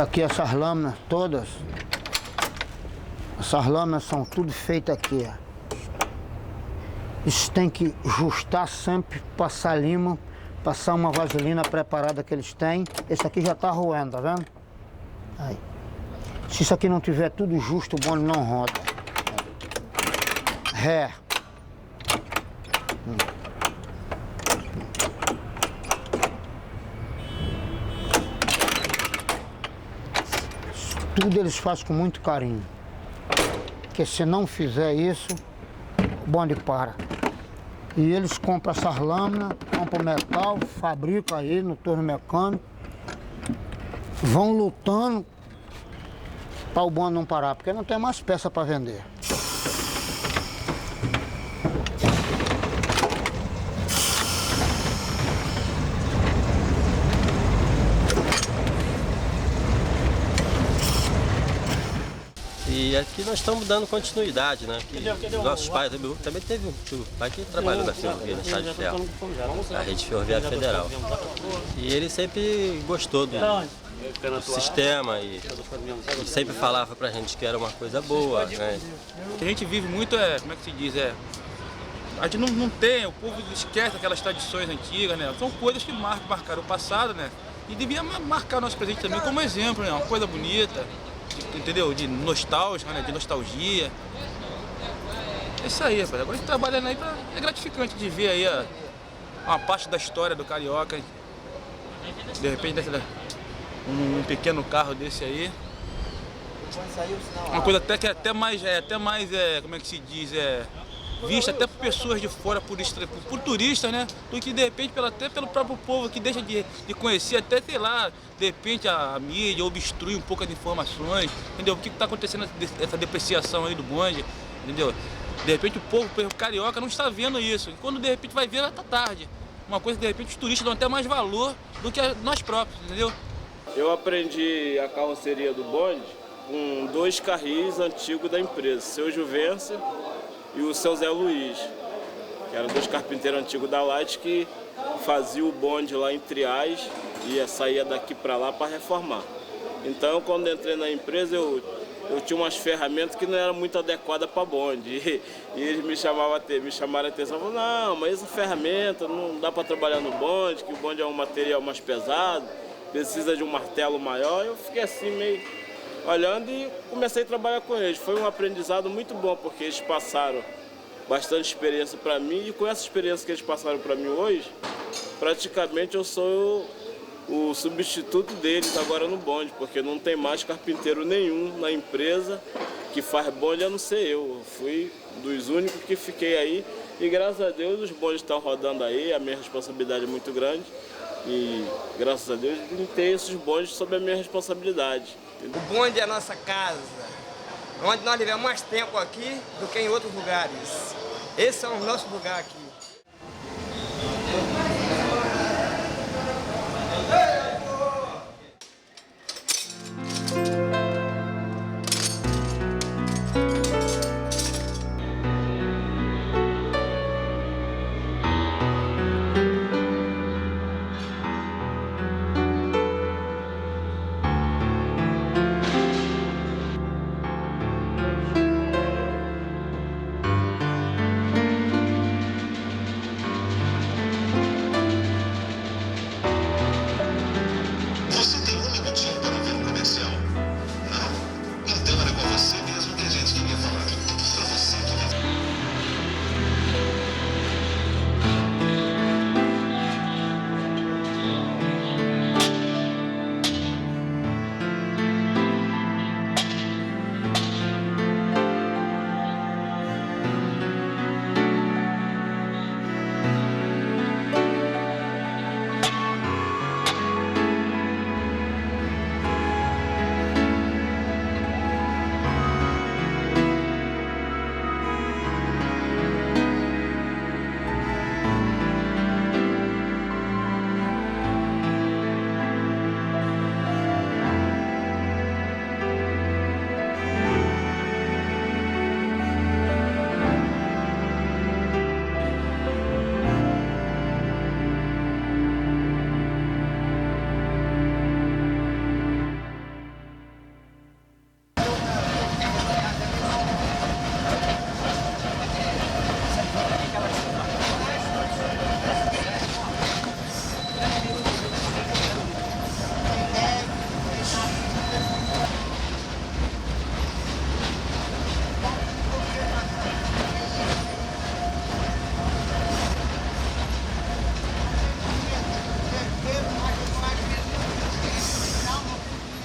Tá aqui essas lâminas todas. Essas lâminas são tudo feitas aqui, ó. Isso tem que ajustar sempre, passar lima, passar uma vaselina preparada que eles têm. Esse aqui já tá roendo, tá vendo? Aí. Se isso aqui não tiver tudo justo, o bonde não roda. Ré. Tudo eles fazem com muito carinho. Porque se não fizer isso, o bonde para. E eles compram essas lâminas, compram metal, fabricam aí no torno mecânico. Vão lutando para o bonde não parar, porque não tem mais peça para vender. E aqui nós estamos dando continuidade, né? Nossos pais, também teve um pai que trabalhou na ferrovia, na Estrada de Ferro, na Rede Ferroviária Federal. E ele sempre gostou do sistema e sempre falava pra gente que era uma coisa boa, né? O que a gente vive muito como é que se diz, a gente não tem, o povo esquece aquelas tradições antigas, né? São coisas que marcaram o passado, né? E devia marcar o nosso presente também como exemplo, né? Uma coisa bonita, entendeu? De nostálgica, né? De nostalgia. É isso aí, rapaz. Agora a gente trabalhando aí, é gratificante de ver aí uma parte da história do carioca. De repente, um pequeno carro desse aí. Uma coisa até que é até mais, como é que se diz, vista até por pessoas de fora, por turistas, né? Do que de repente até pelo próprio povo que deixa de conhecer, até sei lá, de repente a mídia obstrui um pouco as informações, entendeu? O que está acontecendo essa depreciação aí do bonde, entendeu? De repente o povo carioca não está vendo isso. E quando de repente vai ver, já está tarde. Uma coisa que de repente os turistas dão até mais valor do que nós próprios, entendeu? Eu aprendi a carroceria do bonde com 2 carris antigos da empresa, o seu Juvencio e o seu Zé Luiz, que eram 2 carpinteiros antigos da Light que faziam o bonde lá em Triás e saía daqui para lá para reformar. Então, quando entrei na empresa, eu tinha umas ferramentas que não eram muito adequadas para bonde. E eles me chamaram a atenção, falaram, não, mas essa ferramenta não dá para trabalhar no bonde, que o bonde é um material mais pesado, precisa de um martelo maior. Eu fiquei assim meio olhando e comecei a trabalhar com eles. Foi um aprendizado muito bom, porque eles passaram bastante experiência para mim e com essa experiência que eles passaram para mim hoje, praticamente eu sou o substituto deles agora no bonde, porque não tem mais carpinteiro nenhum na empresa que faz bonde a não ser eu. Eu fui dos únicos que fiquei aí e graças a Deus os bondes estão rodando aí, a minha responsabilidade é muito grande e graças a Deus tem esses bondes sob a minha responsabilidade. O bonde é a nossa casa, onde nós vivemos mais tempo aqui do que em outros lugares. Esse é o nosso lugar aqui.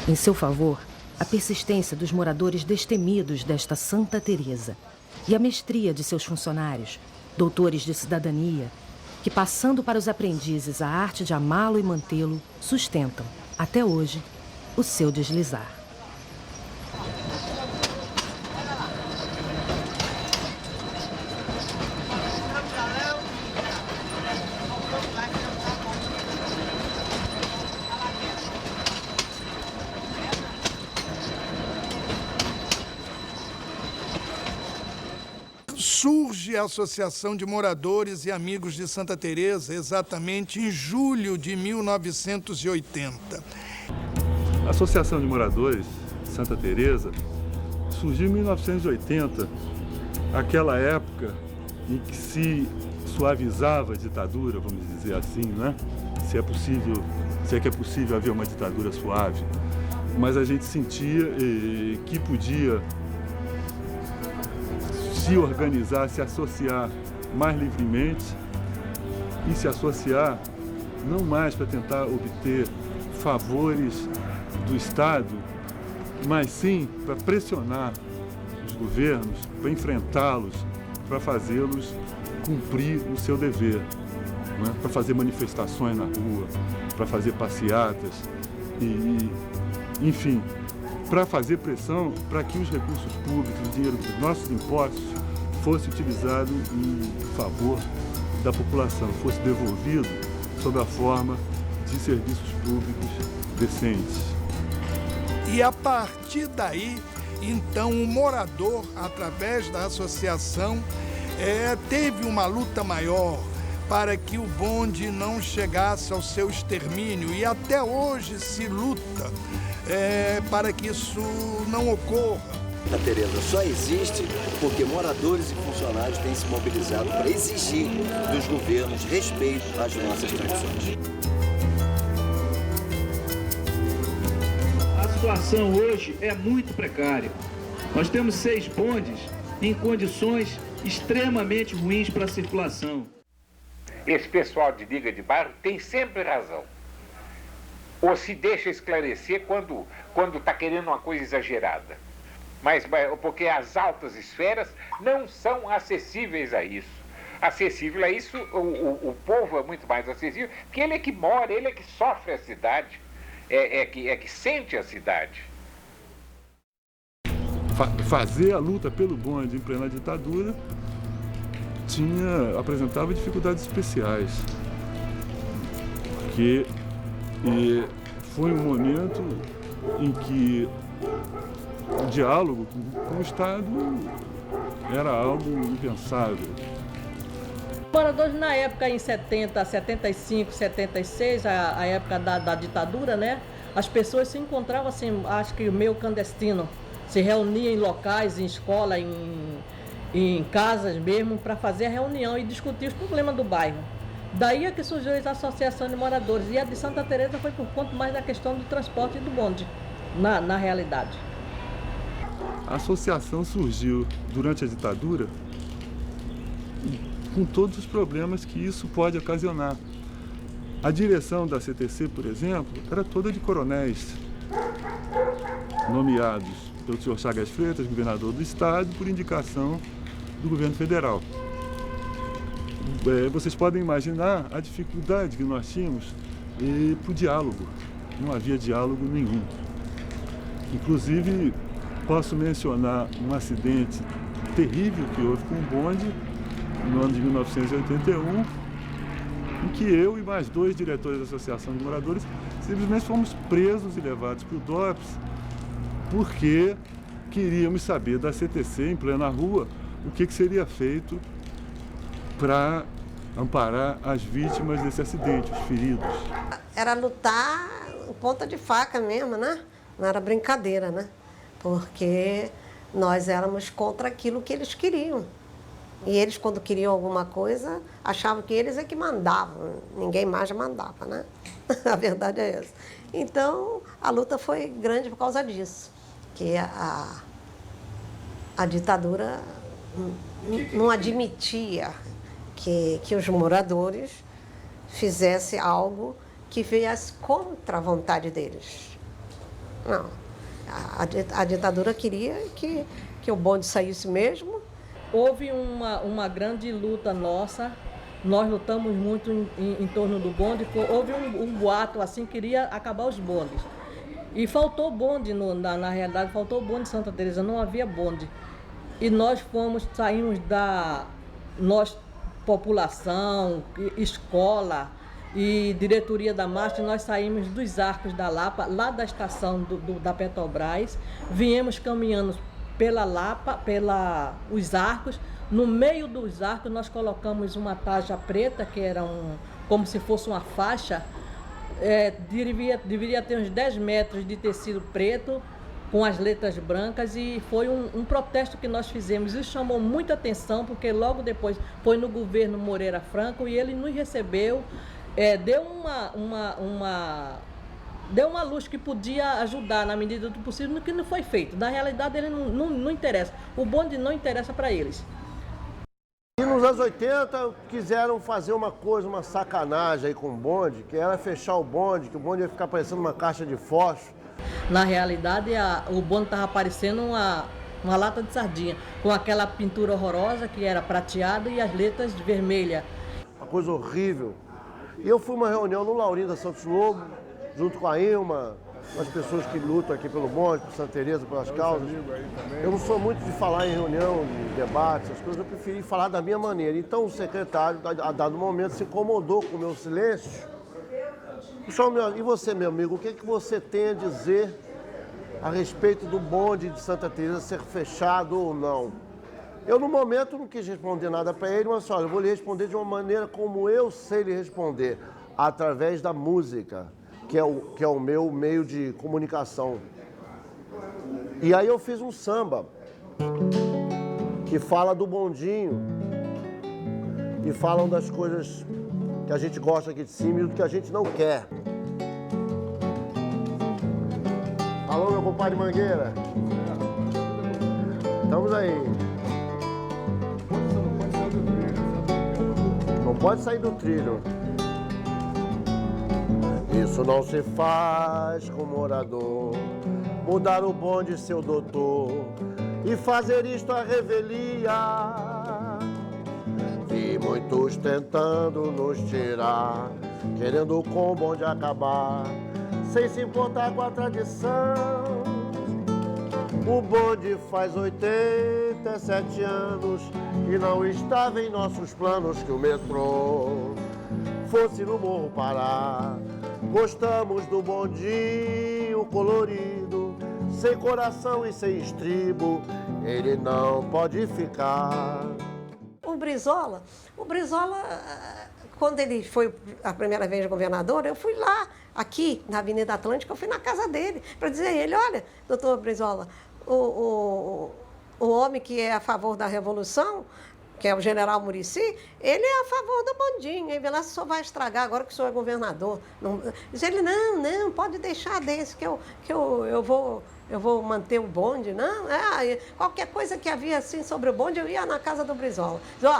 Em seu favor, a persistência dos moradores destemidos desta Santa Teresa e a mestria de seus funcionários, doutores de cidadania, que, passando para os aprendizes a arte de amá-lo e mantê-lo, sustentam, até hoje, o seu deslizar. Surge a Associação de Moradores e Amigos de Santa Teresa exatamente em julho de 1980. A Associação de Moradores de Santa Teresa surgiu em 1980, aquela época em que se suavizava a ditadura, vamos dizer assim, né? Se é que é possível haver uma ditadura suave. Mas a gente sentia que podia se organizar, se associar mais livremente e se associar não mais para tentar obter favores do Estado, mas sim para pressionar os governos, para enfrentá-los, para fazê-los cumprir o seu dever, né? Para fazer manifestações na rua, para fazer passeatas e enfim, para fazer pressão para que os recursos públicos, o dinheiro dos nossos impostos, fosse utilizado em favor da população, fosse devolvido sob a forma de serviços públicos decentes. E a partir daí, então, o morador, através da associação, teve uma luta maior para que o bonde não chegasse ao seu extermínio e até hoje se luta para que isso não ocorra. A Teresa só existe porque moradores e funcionários têm se mobilizado para exigir dos governos respeito às nossas tradições. A situação hoje é muito precária. Nós temos 6 bondes em condições extremamente ruins para a circulação. Esse pessoal de liga de bairro tem sempre razão. Ou se deixa esclarecer quando está querendo uma coisa exagerada. Mas porque as altas esferas não são acessíveis a isso. Acessível a isso, o povo é muito mais acessível, porque ele é que mora, ele é que sofre a cidade, é que sente a cidade. Fazer a luta pelo bonde em plena ditadura apresentava dificuldades especiais, porque foi um momento em que o diálogo com o Estado era algo impensável. Moradores na época, em 70, 75, 76, a época da ditadura, né? As pessoas se encontravam assim, acho que meio clandestino, se reuniam em locais, em escola, em casas mesmo, para fazer a reunião e discutir os problemas do bairro. Daí é que surgiu a Associação de Moradores, e a de Santa Teresa foi por conta mais da questão do transporte e do bonde, na realidade. A associação surgiu durante a ditadura com todos os problemas que isso pode ocasionar. A direção da CTC, por exemplo, era toda de coronéis nomeados pelo senhor Chagas Freitas, governador do estado, por indicação do governo federal. Vocês podem imaginar a dificuldade que nós tínhamos para o diálogo. Não havia diálogo nenhum. Inclusive, posso mencionar um acidente terrível que houve com o bonde no ano de 1981, em que eu e mais 2 diretores da Associação de Moradores simplesmente fomos presos e levados para o DOPS porque queríamos saber da CTC, em plena rua, o que seria feito para amparar as vítimas desse acidente, os feridos. Era lutar ponta de faca mesmo, né? Não era brincadeira, né? Porque nós éramos contra aquilo que eles queriam. E eles, quando queriam alguma coisa, achavam que eles é que mandavam. Ninguém mais mandava, né? A verdade é essa. Então, a luta foi grande por causa disso. Que a ditadura não admitia que os moradores fizessem algo que viesse contra a vontade deles. Não. A ditadura queria que o bonde saísse mesmo. Houve uma grande luta nossa, nós lutamos muito em torno do bonde, houve um boato assim, queria acabar os bondes. E faltou bonde, na realidade, faltou bonde de Santa Teresa, não havia bonde. E nós saímos nós, população, escola e diretoria da marcha, nós saímos dos Arcos da Lapa, lá da estação da Petrobras, viemos caminhando pela Lapa, os Arcos. No meio dos arcos nós colocamos uma tarja preta, que era como se fosse uma faixa, deveria ter uns 10 metros de tecido preto, com as letras brancas, e foi um protesto que nós fizemos. Isso chamou muita atenção, porque logo depois foi no governo Moreira Franco e ele nos recebeu, deu uma luz que podia ajudar na medida do possível, no que não foi feito. Na realidade, ele não interessa. O bonde não interessa para eles. E nos anos 80 quiseram fazer uma sacanagem aí com o bonde, que era fechar o bonde, que o bonde ia ficar parecendo uma caixa de fósforo. Na realidade, o bonde estava parecendo uma lata de sardinha, com aquela pintura horrorosa que era prateada e as letras vermelhas. Uma coisa horrível. E eu fui a uma reunião no Laurinda Santos Lobo, junto com a Ilma, com as pessoas que lutam aqui pelo bonde, por Santa Teresa, pelas causas. Eu não sou muito de falar em reunião, de debate, essas coisas, eu preferi falar da minha maneira. Então o secretário, a dado momento, se incomodou com o meu silêncio. E você, meu amigo, o que você tem a dizer a respeito do bonde de Santa Teresa ser fechado ou não? Eu, no momento, não quis responder nada para ele, mas olha, eu vou lhe responder de uma maneira como eu sei lhe responder, através da música, que é o meu meio de comunicação. E aí eu fiz um samba que fala do bondinho e falam das coisas que a gente gosta aqui de cima e do que a gente não quer. Alô, meu compadre Mangueira? Estamos aí. Não pode sair do trilho. Isso não se faz com morador, mudar o bonde, seu doutor, e fazer isto a revelia. Vi muitos tentando nos tirar, querendo com o bonde acabar, sem se importar com a tradição. O bonde faz 87 anos e não estava em nossos planos que o metrô fosse no Morro Pará. Gostamos do bondinho colorido, sem coração e sem estribo, ele não pode ficar. O Brizola, quando ele foi a primeira vez governador, eu fui lá, aqui na Avenida Atlântica, eu fui na casa dele, para dizer a ele, olha, doutor Brizola, o homem que é a favor da Revolução, que é o general Muricy, ele é a favor do bondinho. Ele lá, o senhor vai estragar agora que o senhor é governador. Diz ele, não, pode deixar desse, que eu vou manter o bonde. Não, qualquer coisa que havia assim sobre o bonde, eu ia na casa do Brizola. Diz,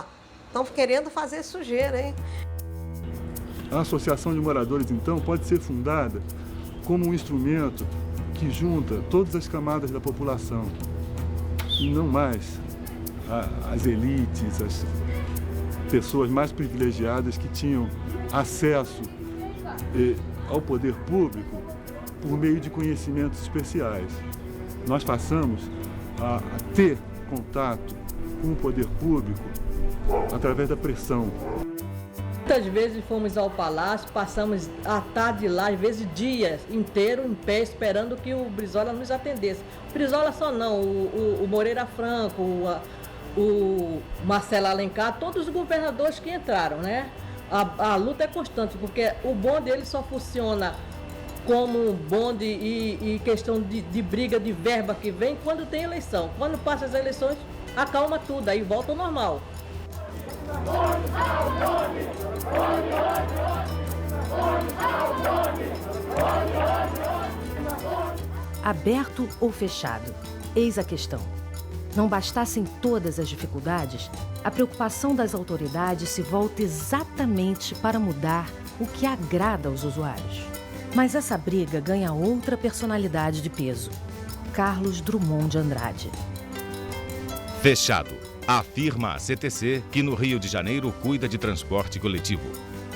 estão querendo fazer sujeira, hein? A Associação de Moradores, então, pode ser fundada como um instrumento que junta todas as camadas da população, e não mais as elites, as pessoas mais privilegiadas que tinham acesso ao poder público por meio de conhecimentos especiais. Nós passamos a ter contato com o poder público através da pressão. Muitas vezes fomos ao palácio, passamos a tarde lá, às vezes dias inteiros em pé, esperando que o Brizola nos atendesse. O Brizola só não, o Moreira Franco, o Marcelo Alencar, todos os governadores que entraram, né? A luta é constante, porque o bonde ele só funciona como bonde e questão de briga, de verba que vem quando tem eleição. Quando passa as eleições, acalma tudo, aí volta ao normal. Aberto ou fechado? Eis a questão. Não bastassem todas as dificuldades, a preocupação das autoridades se volta exatamente para mudar o que agrada aos usuários. Mas essa briga ganha outra personalidade de peso: Carlos Drummond de Andrade. Fechado, afirma a CTC que no Rio de Janeiro cuida de transporte coletivo.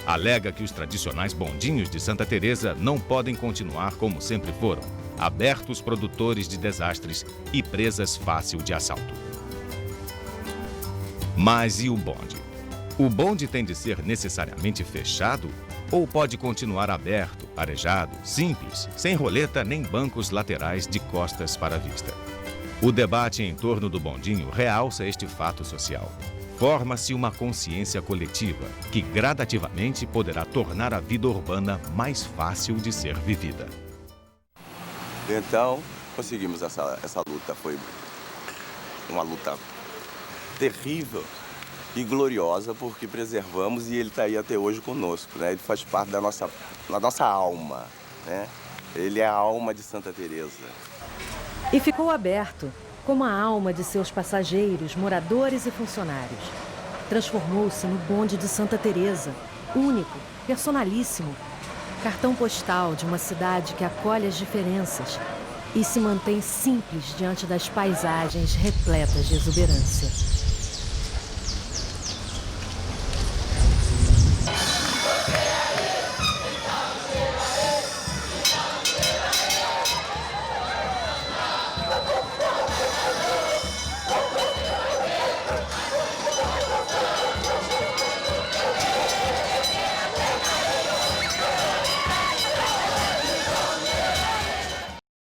Alega que os tradicionais bondinhos de Santa Teresa não podem continuar como sempre foram, abertos produtores de desastres e presas fácil de assalto. Mas e o bonde? O bonde tem de ser necessariamente fechado ou pode continuar aberto, arejado, simples, sem roleta nem bancos laterais de costas para a vista? O debate em torno do bondinho realça este fato social. Forma-se uma consciência coletiva que gradativamente poderá tornar a vida urbana mais fácil de ser vivida. Então, conseguimos essa luta. Foi uma luta terrível e gloriosa, porque preservamos e ele está aí até hoje conosco, né? Ele faz parte da nossa alma, né? Ele é a alma de Santa Teresa. E ficou aberto, como a alma de seus passageiros, moradores e funcionários. Transformou-se no bonde de Santa Teresa, único, personalíssimo, cartão postal de uma cidade que acolhe as diferenças e se mantém simples diante das paisagens repletas de exuberância.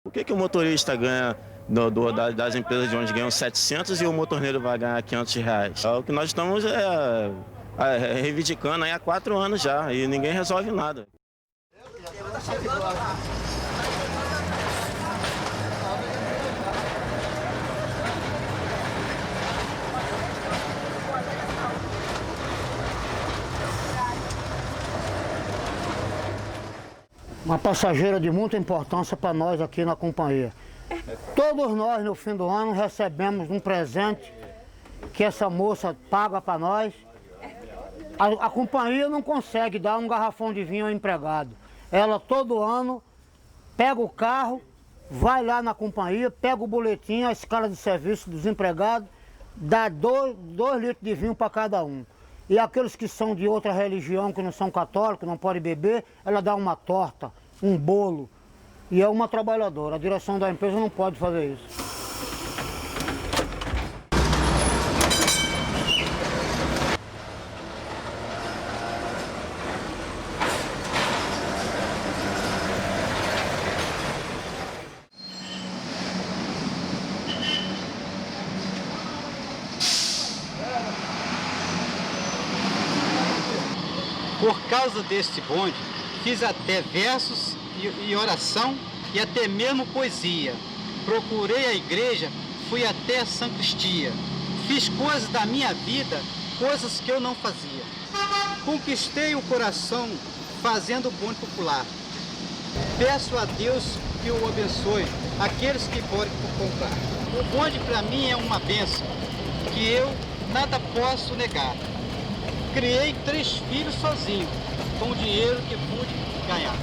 O que o motorista ganha das empresas de onde ganham 700 e o motorneiro vai ganhar R$500? É o que nós estamos reivindicando aí há 4 anos já e ninguém resolve nada. Uma passageira de muita importância para nós aqui na companhia. Todos nós, no fim do ano, recebemos um presente que essa moça paga para nós. A companhia não consegue dar um garrafão de vinho ao empregado. Ela, todo ano, pega o carro, vai lá na companhia, pega o boletim, a escala de serviço dos empregados, dá 2 litros de vinho para cada um. E aqueles que são de outra religião, que não são católicos, não podem beber, ela dá uma torta, um bolo. E é uma trabalhadora. A direção da empresa não pode fazer isso. Por causa deste bonde, fiz até versos e oração e até mesmo poesia. Procurei a igreja, fui até a sacristia. Fiz coisas da minha vida, coisas que eu não fazia. Conquistei o coração fazendo o bonde popular. Peço a Deus que o abençoe, aqueles que podem comprar. O bonde para mim é uma bênção, que eu nada posso negar. Criei 3 filhos sozinho, com o dinheiro que pude ganhar.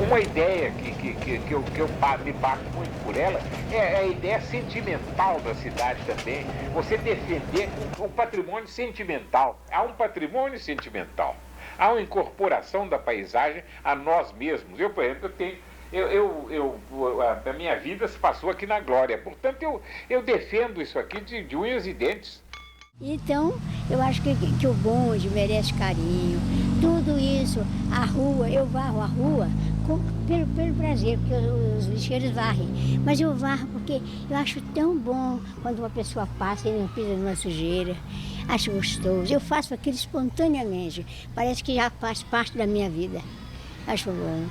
Uma ideia que eu me bato muito por ela é a ideia sentimental da cidade também. Você defender um patrimônio sentimental. Há um patrimônio sentimental. Há uma incorporação da paisagem a nós mesmos. Eu, por exemplo, a minha vida se passou aqui na Glória. Portanto, eu defendo isso aqui de unhas e dentes. Então, eu acho que o bonde merece carinho. Tudo isso, a rua, eu varro a rua pelo prazer, porque os lixeiros varrem. Mas eu varro porque eu acho tão bom quando uma pessoa passa e não pisa numa sujeira. Acho gostoso. Eu faço aquilo espontaneamente. Parece que já faz parte da minha vida. Acho bom.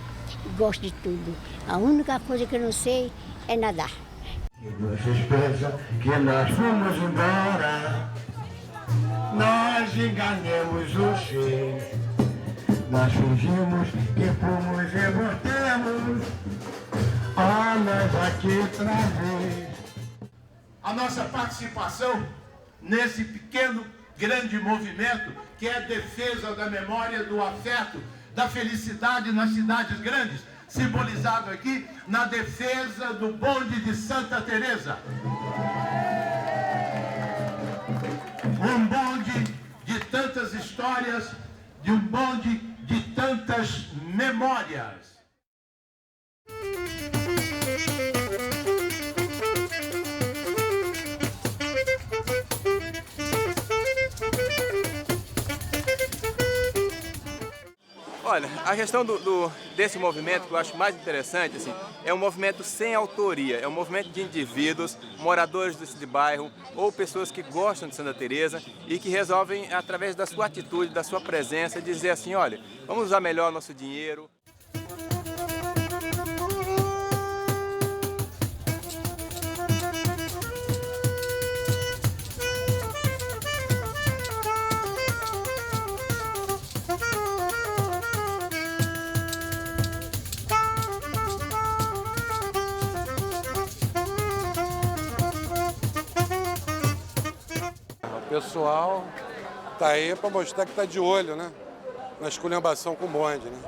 Gosto de tudo. A única coisa que eu não sei é nadar. Vocês pensam que nós fomos embora, nós enganamos você, nós fingimos que fomos e voltamos, nós aqui outra vez. A nossa participação nesse pequeno, grande movimento que é a defesa da memória, do afeto, da felicidade nas cidades grandes, simbolizado aqui na defesa do bonde de Santa Teresa. Um bonde de tantas histórias, de um bonde de tantas memórias. Olha, a questão desse movimento que eu acho mais interessante, assim, é um movimento sem autoria, é um movimento de indivíduos, moradores desse bairro ou pessoas que gostam de Santa Teresa e que resolvem, através da sua atitude, da sua presença, dizer assim, olha, vamos usar melhor nosso dinheiro. O pessoal tá aí para mostrar que tá de olho, né? Na esculhambação com o bonde, né?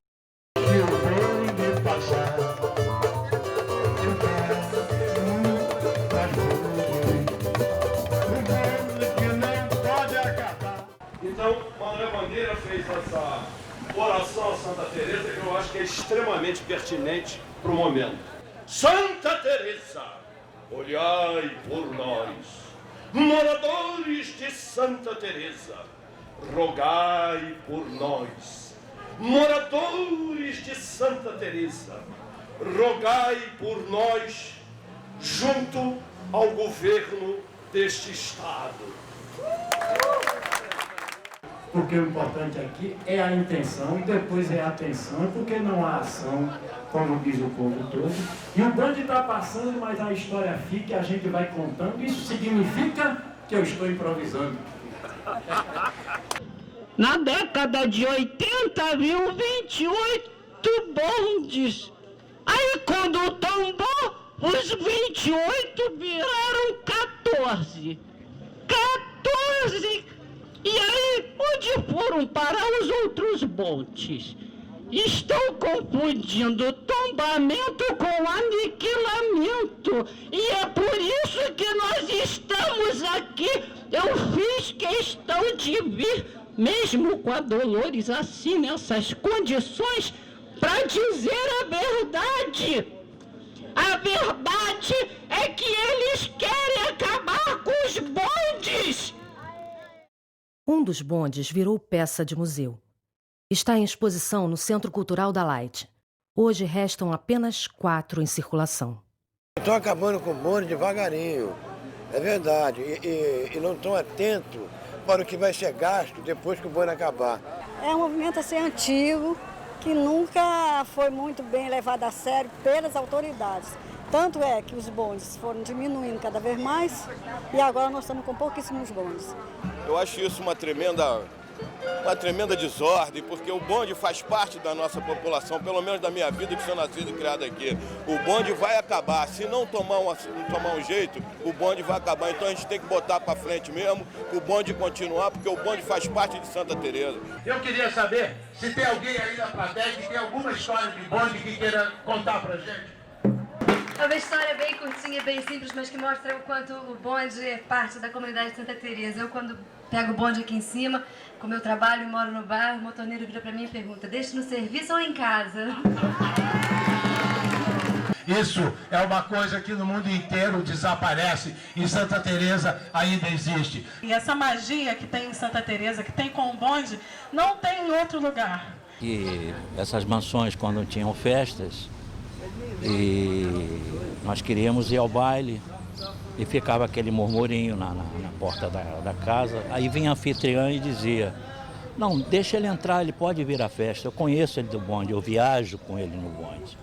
Então, Manuel Bandeira fez essa oração a Santa Teresa que eu acho que é extremamente pertinente para o momento. Santa Teresa, olhai por nós. Moradores de Santa Teresa, rogai por nós. Moradores de Santa Teresa, rogai por nós, junto ao governo deste estado. Porque o importante aqui é a intenção e depois é a atenção, porque não há ação, como diz o povo todo. E o bonde está passando, mas a história fica e a gente vai contando. Isso significa que eu estou improvisando. Na década de 80, havia 28 bondes. Aí, quando tombou, os 28 viraram 14. 14! E aí, onde foram parar os outros bondes? Estão confundindo tombamento com aniquilamento. E é por isso que nós estamos aqui. Eu fiz questão de vir, mesmo com a Dolores assim, nessas condições, para dizer a verdade. A verdade é que eles querem acabar com os bondes. Um dos bondes virou peça de museu. Está em exposição no Centro Cultural da Light. Hoje restam apenas 4 em circulação. Estão acabando com o bonde devagarinho, é verdade, e não estão atentos para o que vai ser gasto depois que o bonde acabar. É um movimento assim antigo, que nunca foi muito bem levado a sério pelas autoridades. Tanto é que os bondes foram diminuindo cada vez mais e agora nós estamos com pouquíssimos bondes. Eu acho isso uma tremenda desordem, porque o bonde faz parte da nossa população, pelo menos da minha vida, que sou nascido e criado aqui. O bonde vai acabar, se não tomar um jeito, o bonde vai acabar. Então a gente tem que botar para frente mesmo, o bonde continuar, porque o bonde faz parte de Santa Teresa. Eu queria saber se tem alguém aí na plateia que tem alguma história de bonde que queira contar pra gente. É uma história bem curtinha, bem simples, mas que mostra o quanto o bonde é parte da comunidade de Santa Teresa. Eu, quando pego o bonde aqui em cima, como eu trabalho e moro no bairro, o motorneiro vira para mim e pergunta: deixa no serviço ou em casa? Isso é uma coisa que no mundo inteiro desaparece. Em Santa Teresa ainda existe. E essa magia que tem em Santa Teresa, que tem com o bonde, não tem em outro lugar. E essas mansões, quando tinham festas, e nós queríamos ir ao baile e ficava aquele murmurinho na porta da casa. Aí vinha a anfitriã e dizia: não, deixa ele entrar, ele pode vir à festa. Eu conheço ele do bonde, eu viajo com ele no bonde.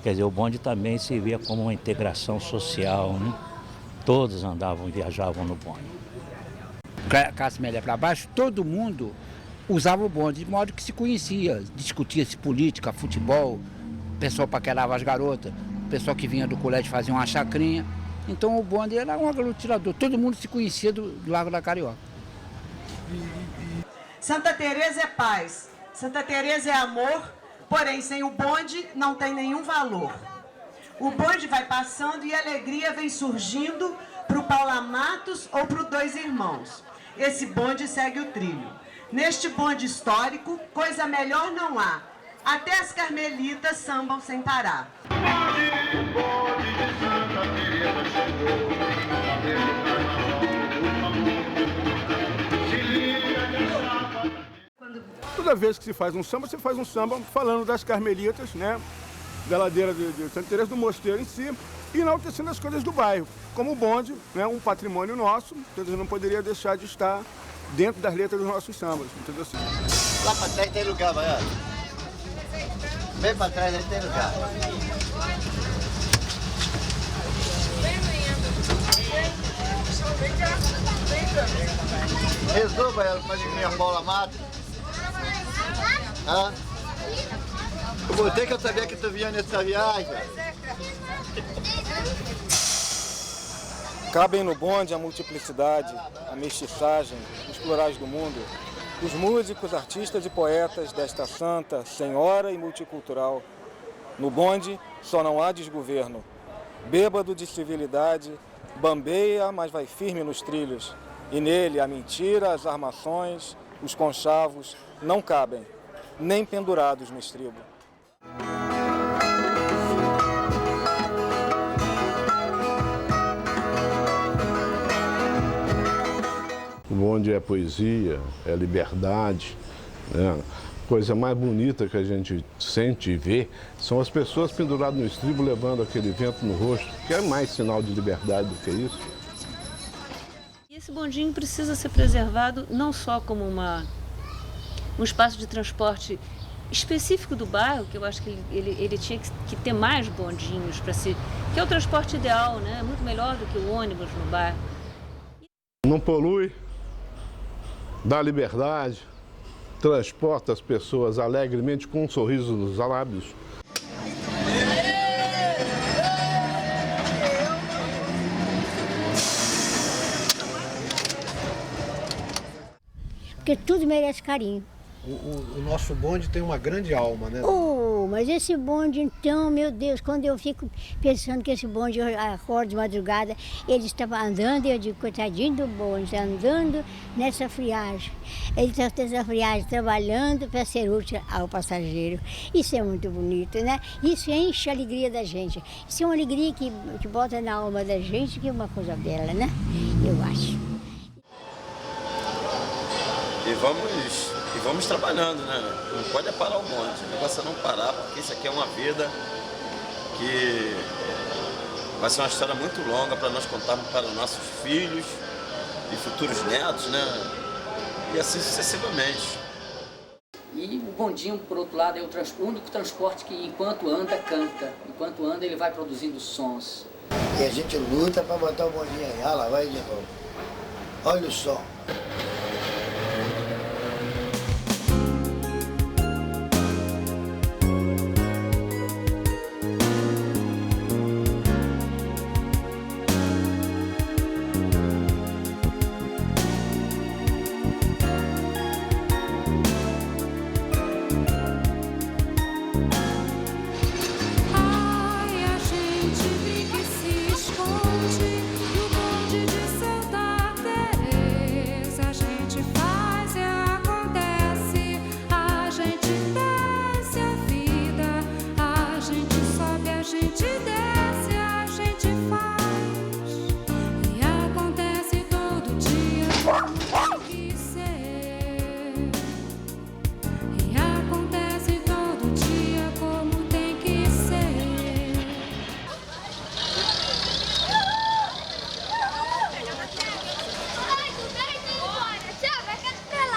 Quer dizer, o bonde também se via como uma integração social, né? Todos andavam e viajavam no bonde. Classe média para baixo, todo mundo usava o bonde, de modo que se conhecia, discutia-se política, futebol, o pessoal paquerava as garotas, o pessoal que vinha do colégio fazia uma chacrinha. Então o bonde era um aglutinador, todo mundo se conhecia do Largo da Carioca. Santa Teresa é paz, Santa Teresa é amor, porém sem o bonde não tem nenhum valor. O bonde vai passando e a alegria vem surgindo para o Paula Matos ou para o Dois Irmãos. Esse bonde segue o trilho. Neste bonde histórico, coisa melhor não há. Até as carmelitas sambam sem parar. Bonde de Santa Teresa chegou. Toda vez que se faz um samba, você faz um samba falando das carmelitas, né? Da ladeira de Santa Teresa, do mosteiro em si, e enaltecendo as coisas do bairro. Como o bonde, né? Um patrimônio nosso, então não poderia deixar de estar dentro das letras dos nossos sambas, entendeu assim? Lá para trás tem lugar, vai. Bem para trás aí tem lugar. Resolva ela para vir a Paula Matos. Ah? Eu botei que eu sabia que tu vinha nessa viagem. Cabem no bonde a multiplicidade, a mestiçagem, os plurais do mundo, os músicos, artistas e poetas desta santa, senhora e multicultural. No bonde só não há desgoverno. Bêbado de civilidade, bambeia, mas vai firme nos trilhos. E nele a mentira, as armações, os conchavos não cabem, nem pendurados no estribo. O bonde é poesia, é liberdade, né? Coisa mais bonita que a gente sente e vê são as pessoas penduradas no estribo levando aquele vento no rosto, que é mais sinal de liberdade do que isso. Esse bondinho precisa ser preservado não só como um espaço de transporte específico do bairro, que eu acho que ele tinha que ter mais bondinhos para si, que é o transporte ideal, né? Muito melhor do que o ônibus no bairro. Não polui, dá liberdade, transporta as pessoas alegremente com um sorriso nos lábios. Porque tudo merece carinho. O nosso bonde tem uma grande alma, né? Oh, mas esse bonde então, meu Deus, quando eu fico pensando que esse bonde, eu acordo de madrugada, ele estava andando, eu digo, coitadinho do bonde, andando nessa friagem. Ele está nessa friagem, trabalhando para ser útil ao passageiro. Isso é muito bonito, né? Isso enche a alegria da gente. Isso é uma alegria que bota na alma da gente, que é uma coisa bela, né? Eu acho. E vamos trabalhando, né? Não pode parar o bonde, o negócio é não parar, porque isso aqui é uma vida que vai ser uma história muito longa para nós contarmos para os nossos filhos e futuros netos, né? E assim sucessivamente. E o bondinho, por outro lado, é o único transporte que, enquanto anda, canta. Enquanto anda, ele vai produzindo sons. E a gente luta para botar o bondinho aí. Olha lá, vai de novo. Olha o som.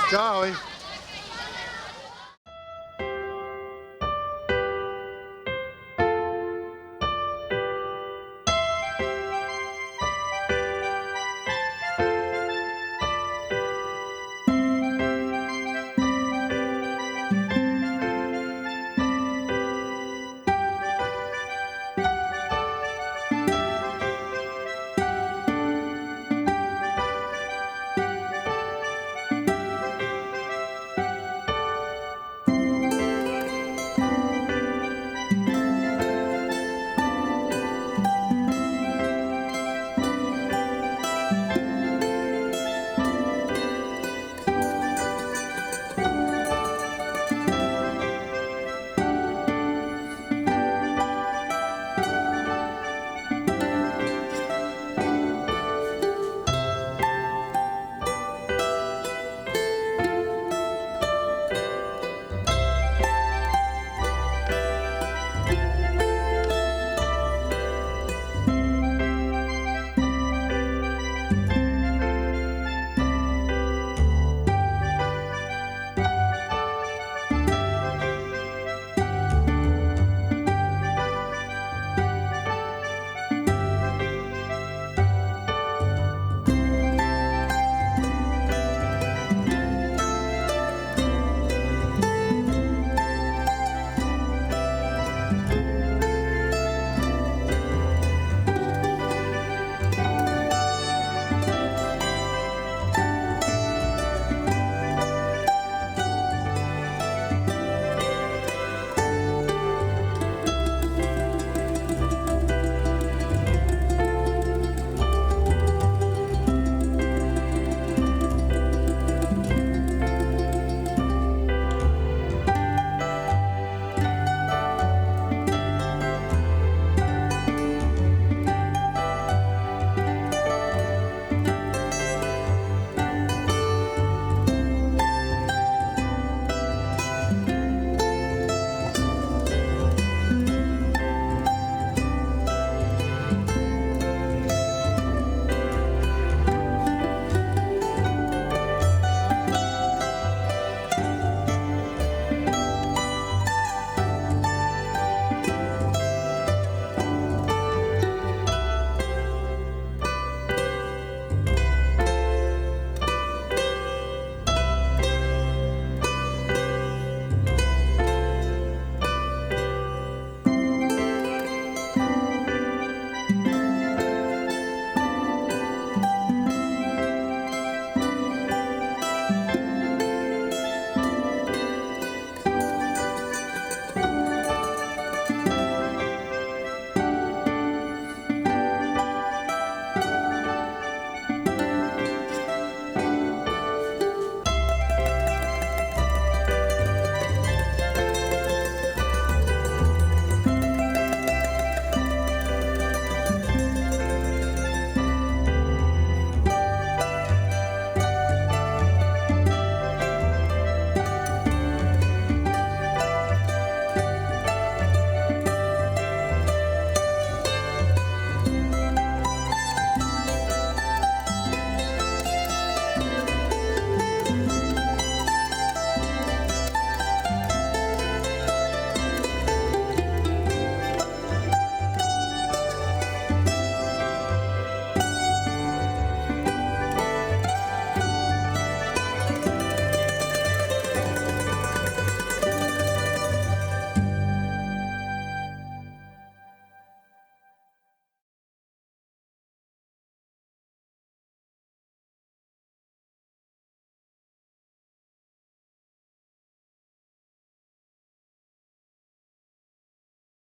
Tchau, hein?